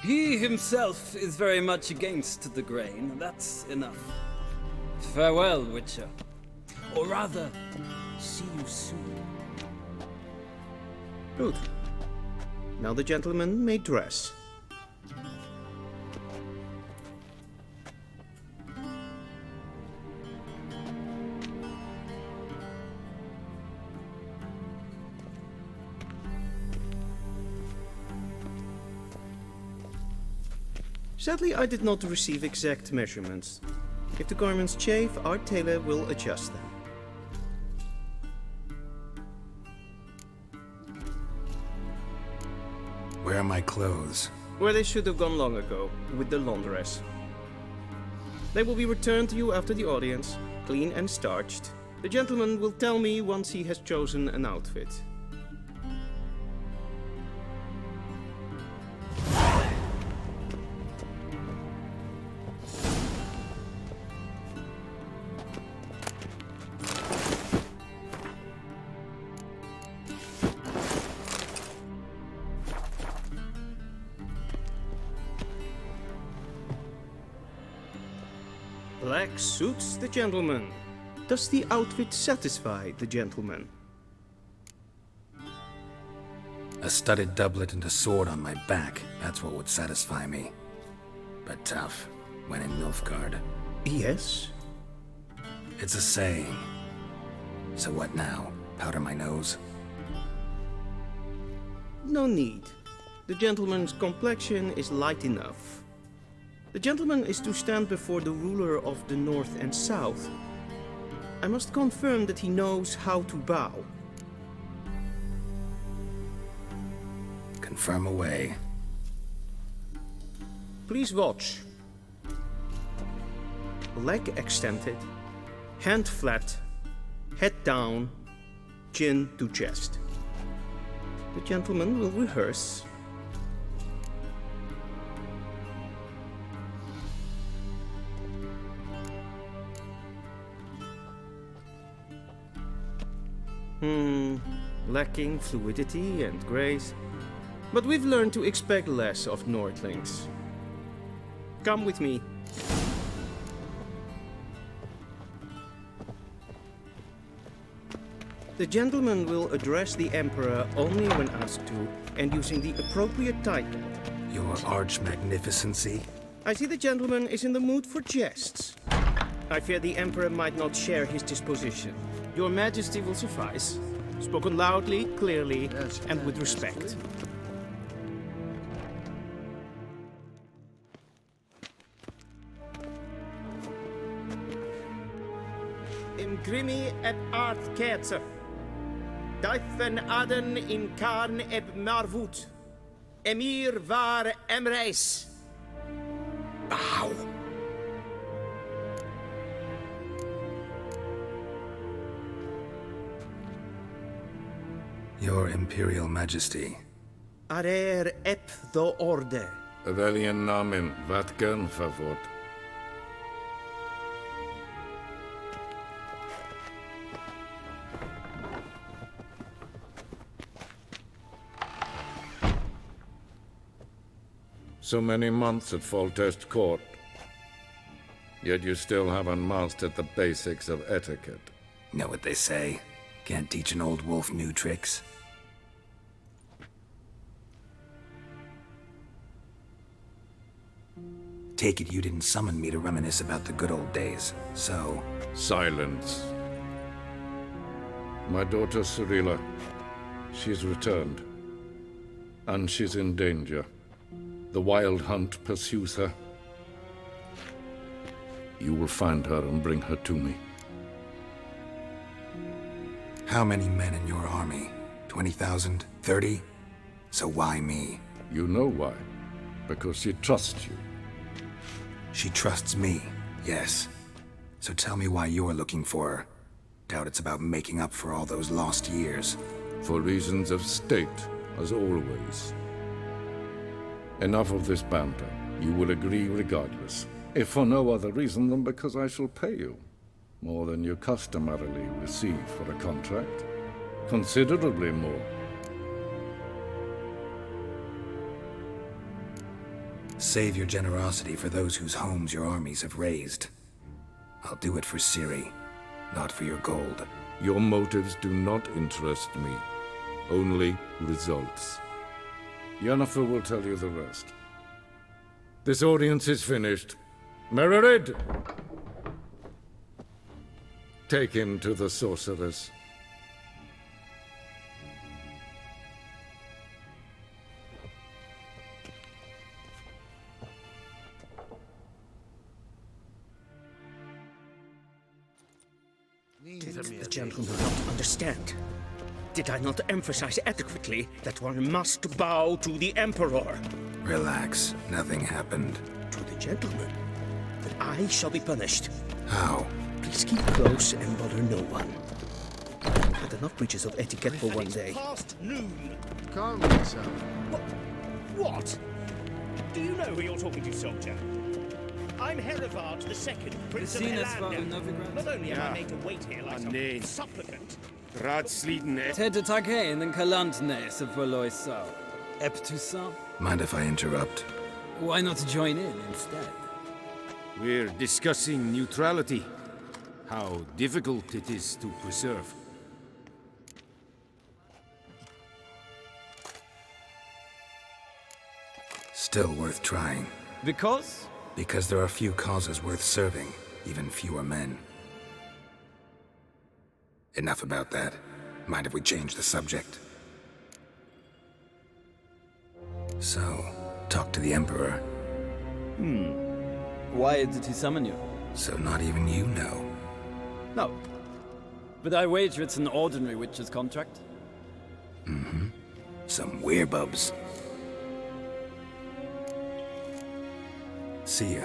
He himself is very much against the grain. That's enough. Farewell, Witcher. Or rather, see you soon. Good. Now the gentleman may dress. Sadly, I did not receive exact measurements. If the garments chafe, our tailor will adjust them. Where are my clothes? Where they should have gone long ago, with the laundress. They will be returned to you after the audience, clean and starched. The gentleman will tell me once he has chosen an outfit. Black suits the gentleman. Does the outfit satisfy the gentleman? A studded doublet and a sword on my back, that's what would satisfy me. But tough, when in Nilfgaard. Yes? It's a saying. So what now? Powder my nose? No need. The gentleman's complexion is light enough. The gentleman is to stand before the ruler of the North and South. I must confirm that he knows how to bow. Confirm away. Please watch. Leg extended, hand flat, head down, chin to chest. The gentleman will rehearse. Lacking fluidity and grace. But we've learned to expect less of Nordlings. Come with me. The gentleman will address the Emperor only when asked to, and using the appropriate title. Your arch-magnificency? I see the gentleman is in the mood for jests. I fear the Emperor might not share his disposition. Your Majesty will suffice. Spoken loudly, clearly, and with respect. In grimi et art ketzer. Daifen aden in karn eb marvut. Emir var emreis. Bow. Your Imperial Majesty. Arer ep the orde. Veljen namen, vatgen favort. So many months at Foltest Court, yet you still haven't mastered the basics of etiquette. Know what they say? Can't teach an old wolf new tricks. Take it you didn't summon me to reminisce about the good old days, so... Silence. My daughter Cyrilla, she's returned. And she's in danger. The Wild Hunt pursues her. You will find her and bring her to me. How many men in your army? 20,000? 30? So why me? You know why. Because she trusts you. She trusts me, yes. So tell me why you're looking for her. Doubt it's about making up for all those lost years. For reasons of state, as always. Enough of this banter. You will agree regardless. If for no other reason than because I shall pay you. More than you customarily receive for a contract. Considerably more. Save your generosity for those whose homes your armies have razed. I'll do it for Ciri, not for your gold. Your motives do not interest me. Only results. Yennefer will tell you the rest. This audience is finished. Mererid! Take him to the sorceress. The gentleman will not understand. Did I not emphasize adequately that one must bow to the Emperor? Relax. Nothing happened. To the gentleman. Then I shall be punished. How? Please keep close and bother no one. Had enough breaches of etiquette for one day. Past noon. Calm yourself. What? Do you know who you're talking to, soldier? I'm Herivard II, Prince of Helander. Not only am I made to wait here like some supplicant. Ted Tage den Kalantne se förloisa. Eptusa. Mind if I interrupt? Why not join in instead? We're discussing neutrality. How difficult it is to preserve. Still worth trying. Because? Because there are few causes worth serving, even fewer men. Enough about that. Mind if we change the subject? So, talk to the Emperor. Why did he summon you? So not even you know. No. But I wager it's an ordinary witch's contract. Mm-hmm. Some werebubs. See ya.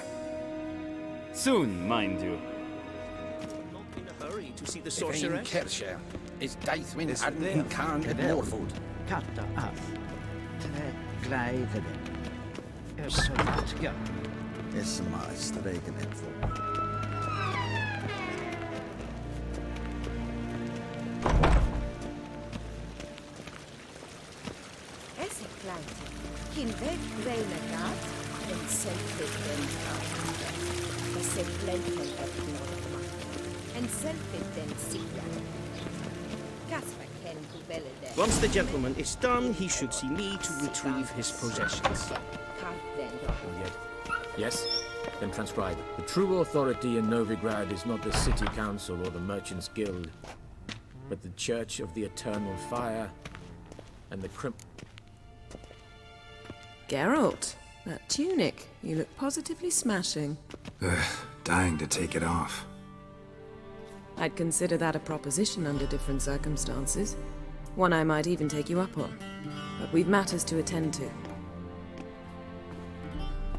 Soon, mind you. Not in a hurry to see the sorceress. Kershire is Daithwin Admin Khan at Morfoot. Katta af. Tre gleider. Så vatka. SMA stregen info. Es acclaimed. Kin weg reine gat. En selfig den out. Det se blenden öppnar. En selfig den sida. Kasper ken kubelle den. Once the gentleman is done, he should see me to retrieve his possessions. Yes? Then transcribe. The true authority in Novigrad is not the city council or the merchants' guild, but the Church of the Eternal Fire and the Geralt, that tunic. You look positively smashing. Dying to take it off. I'd consider that a proposition under different circumstances. One I might even take you up on. But we've matters to attend to.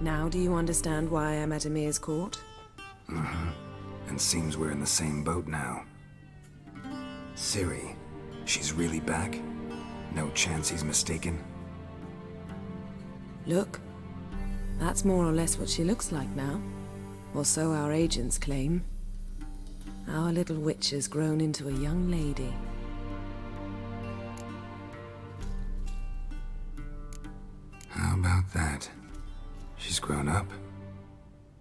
Now do you understand why I'm at Emir's court? Mm-hmm. And seems we're in the same boat now. Ciri, she's really back? No chance he's mistaken? Look, that's more or less what she looks like now. Or so our agents claim. Our little witch has grown into a young lady. How about that? She's grown up?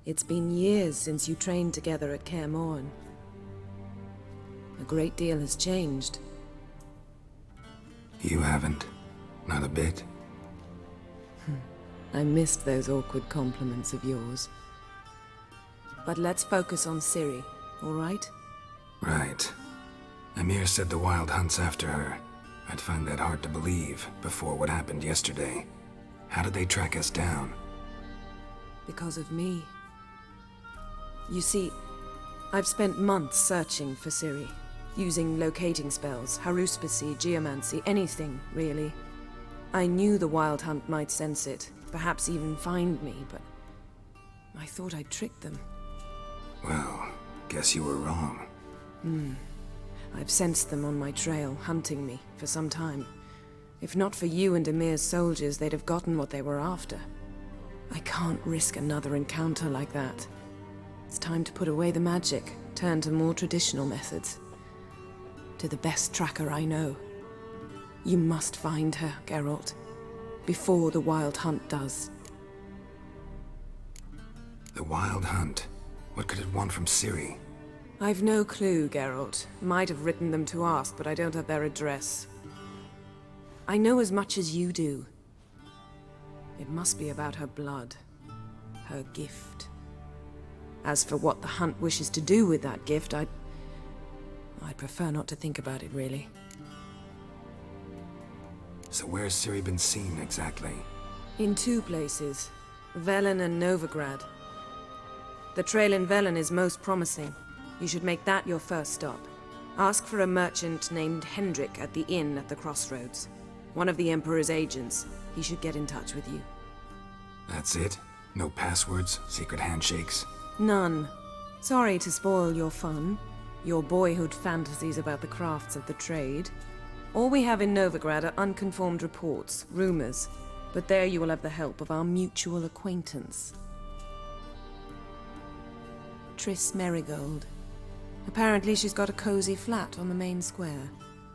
It's been years since you trained together at Kaer Morhen. A great deal has changed. You haven't. Not a bit. I missed those awkward compliments of yours. But let's focus on Ciri, all right? Right. Emir said the Wild hunts after her. I'd find that hard to believe before what happened yesterday. How did they track us down? Because of me. You see, I've spent months searching for Ciri. using locating spells, haruspicy, geomancy, anything, really. I knew the Wild Hunt might sense it, perhaps even find me, but I thought I'd tricked them. Well, guess you were wrong. I've sensed them on my trail, hunting me, for some time. If not for you and Emir's soldiers, they'd have gotten what they were after. I can't risk another encounter like that. It's time to put away the magic, turn to more traditional methods. To the best tracker I know. You must find her, Geralt. Before the Wild Hunt does. The Wild Hunt? What could it want from Ciri? I've no clue, Geralt. Might have written them to ask, but I don't have their address. I know as much as you do. It must be about her blood. Her gift. As for what the Hunt wishes to do with that gift, I'd prefer not to think about it, really. So where's Ciri been seen, exactly? In 2 places. Velen and Novigrad. The trail in Velen is most promising. You should make that your first stop. Ask for a merchant named Hendrik at the inn at the crossroads. One of the Emperor's agents. He should get in touch with you. That's it? No passwords? Secret handshakes? None. Sorry to spoil your fun. Your boyhood fantasies about the crafts of the trade. All we have in Novigrad are unconformed reports, rumors. But there you will have the help of our mutual acquaintance. Triss Merigold. Apparently she's got a cozy flat on the main square.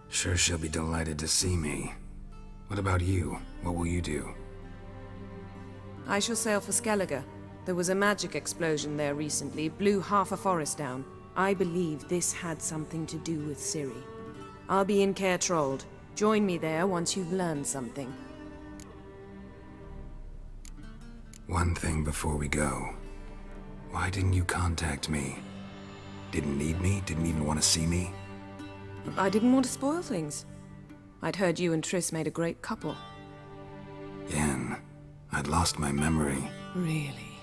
Sure she'll be delighted to see me. What about you? What will you do? I shall sail for Skellige. There was a magic explosion there recently, blew half a forest down. I believe this had something to do with Ciri. I'll be in Caer Trold. Join me there once you've learned something. One thing before we go. Why didn't you contact me? Didn't need me? Didn't even want to see me? I didn't want to spoil things. I'd heard you and Triss made a great couple. Yen, I'd lost my memory. Really?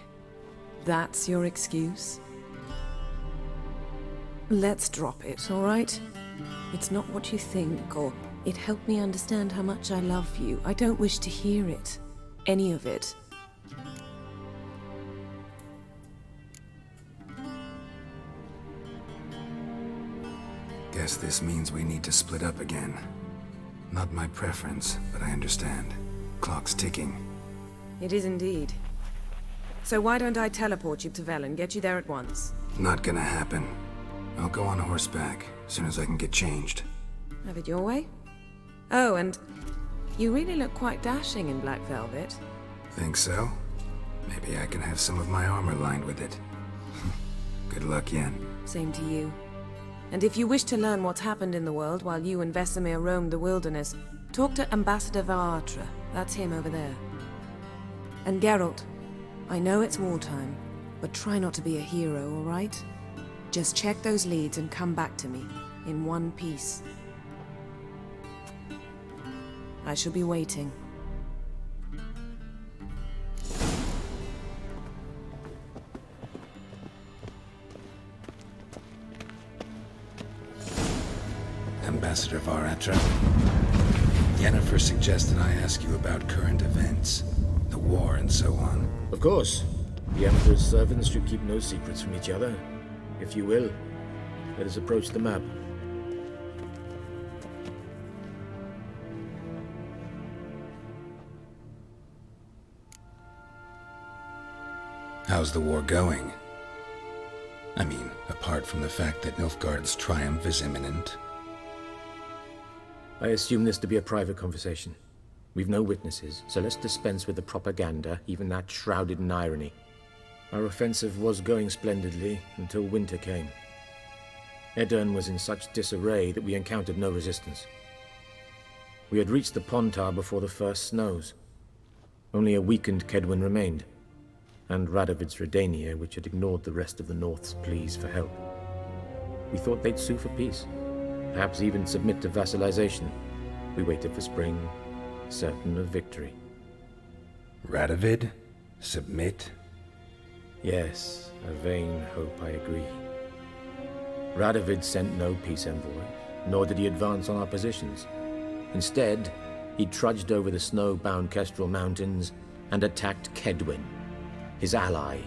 That's your excuse? Let's drop it, all right? It's not what you think, or it helped me understand how much I love you. I don't wish to hear it. Any of it. Guess this means we need to split up again. Not my preference, but I understand. Clock's ticking. It is indeed. So why don't I teleport you to Velen, get you there at once? Not gonna happen. I'll go on horseback, as soon as I can get changed. Have it your way? Oh, and you really look quite dashing in black velvet. Think so? Maybe I can have some of my armor lined with it. Good luck, Yen. Same to you. And if you wish to learn what's happened in the world while you and Vesemir roamed the wilderness, talk to Ambassador Varatra. That's him over there. And Geralt, I know it's wartime, but try not to be a hero, all right? Just check those leads and come back to me, in one piece. I shall be waiting. Ambassador Varatra. Yennefer suggested I ask you about current events, the war and so on. Of course. The Emperor's servants should keep no secrets from each other. If you will, let us approach the map. How's the war going? I mean, apart from the fact that Nilfgaard's triumph is imminent. I assume this to be a private conversation. We've no witnesses, so let's dispense with the propaganda, even that shrouded in irony. Our offensive was going splendidly until winter came. Edirn was in such disarray that we encountered no resistance. We had reached the Pontar before the first snows. Only a weakened Kedwin remained, and Radovid's Redania, which had ignored the rest of the North's pleas for help. We thought they'd sue for peace, perhaps even submit to vassalization. We waited for spring, certain of victory. Radovid? Submit? Yes, a vain hope, I agree. Radovid sent no peace envoy, nor did he advance on our positions. Instead, he trudged over the snow-bound Kestrel Mountains and attacked Kedwen, his ally.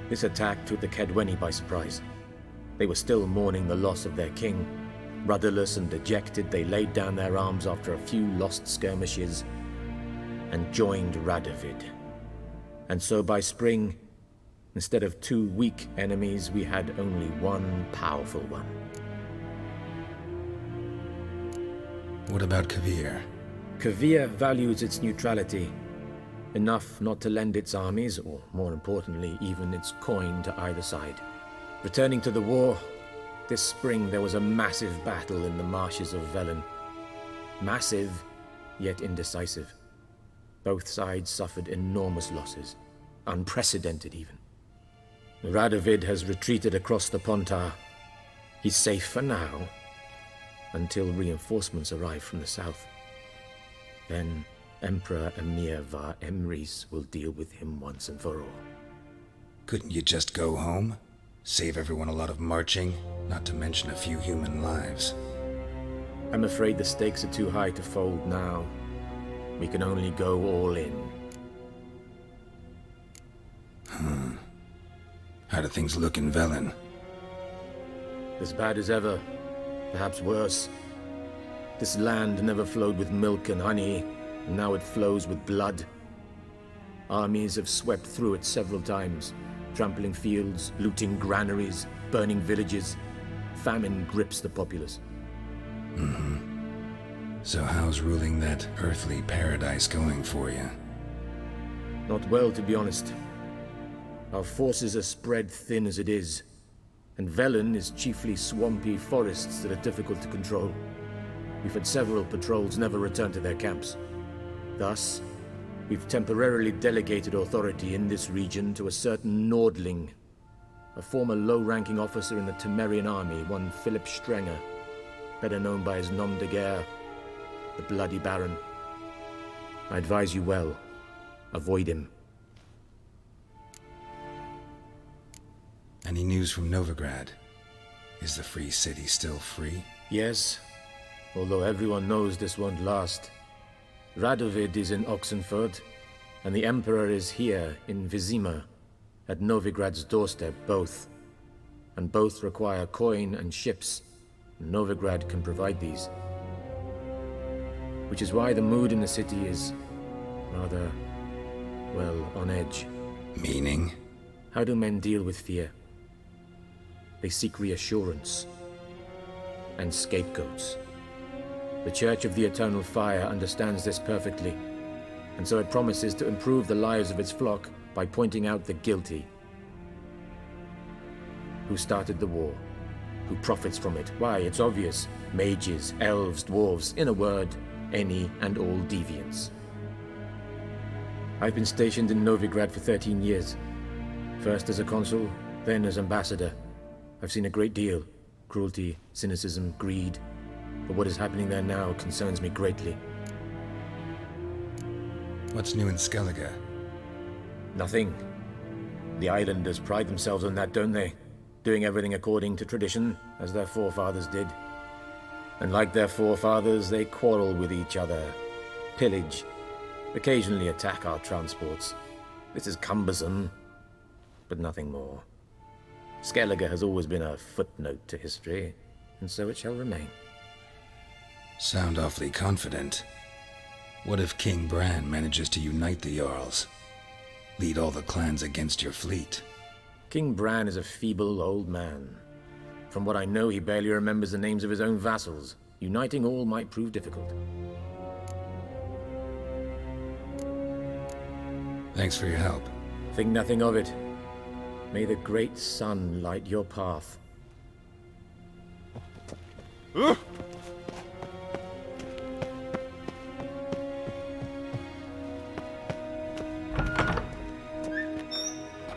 This attack took the Kedweni by surprise. They were still mourning the loss of their king. Rudderless and dejected, they laid down their arms after a few lost skirmishes and joined Radovid. And so by spring, instead of 2 weak enemies, we had only one powerful one. What about Kavir? Kavir values its neutrality, enough not to lend its armies, or more importantly, even its coin to either side. Returning to the war, this spring there was a massive battle in the marshes of Velen. Massive, yet indecisive. Both sides suffered enormous losses, unprecedented even. Radovid has retreated across the Pontar. He's safe for now, until reinforcements arrive from the south. Then Emperor Emir var Emrys will deal with him once and for all. Couldn't you just go home? Save everyone a lot of marching, not to mention a few human lives. I'm afraid the stakes are too high to fold now. We can only go all in. How do things look in Velen? As bad as ever, perhaps worse. This land never flowed with milk and honey, and now it flows with blood. Armies have swept through it several times, trampling fields, looting granaries, burning villages. Famine grips the populace. So how's ruling that earthly paradise going for you? Not well, to be honest. Our forces are spread thin as it is, and Velen is chiefly swampy forests that are difficult to control. We've had several patrols never return to their camps. Thus, we've temporarily delegated authority in this region to a certain Nordling, a former low-ranking officer in the Temerian army, one Philip Strenger, better known by his nom de guerre, the Bloody Baron. I advise you well. Avoid him. Any news from Novigrad? Is the free city still free? Yes, although everyone knows this won't last. Radovid is in Oxenford, and the Emperor is here in Vizima, at Novigrad's doorstep, both. And both require coin and ships. Novigrad can provide these. Which is why the mood in the city is rather, well, on edge. Meaning? How do men deal with fear? They seek reassurance and scapegoats. The Church of the Eternal Fire understands this perfectly, and so it promises to improve the lives of its flock by pointing out the guilty. Who started the war? Who profits from it? Why, it's obvious. Mages, elves, dwarves, in a word, any and all deviants. I've been stationed in Novigrad for 13 years. First as a consul, then as ambassador. I've seen a great deal. Cruelty, cynicism, greed. But what is happening there now concerns me greatly. What's new in Skellige? Nothing. The islanders pride themselves on that, don't they? Doing everything according to tradition, as their forefathers did. And like their forefathers, they quarrel with each other, pillage, occasionally attack our transports. This is cumbersome, but nothing more. Skellige has always been a footnote to history, and so it shall remain. Sound awfully confident. What if King Bran manages to unite the Jarls? Lead all the clans against your fleet? King Bran is a feeble old man. From what I know, he barely remembers the names of his own vassals. Uniting all might prove difficult. Thanks for your help. Think nothing of it. May the great sun light your path.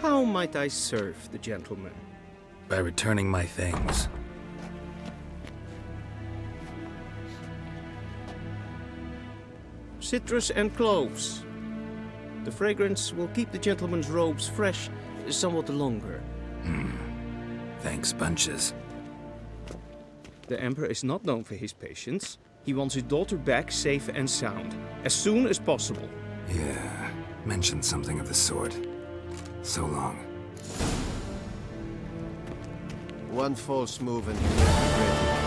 How might I serve the gentleman? By returning my things. Citrus and cloves. The fragrance will keep the gentleman's robes fresh somewhat longer. Thanks bunches. The Emperor is not known for his patience. He wants his daughter back safe and sound, as soon as possible. Yeah, mentioned something of the sort. So long. One false move and you will regret it.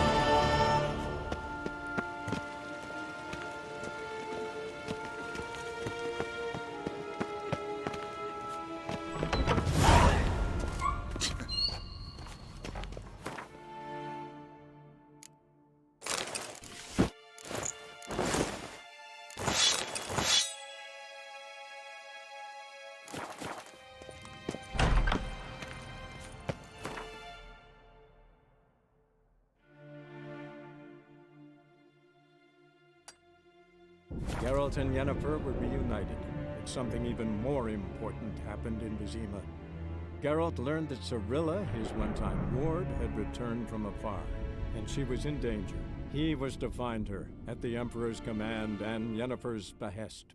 Geralt and Yennefer were reunited, but something even more important happened in Vizima. Geralt learned that Cirilla, his one-time ward, had returned from afar, and she was in danger. He was to find her, at the Emperor's command and Yennefer's behest.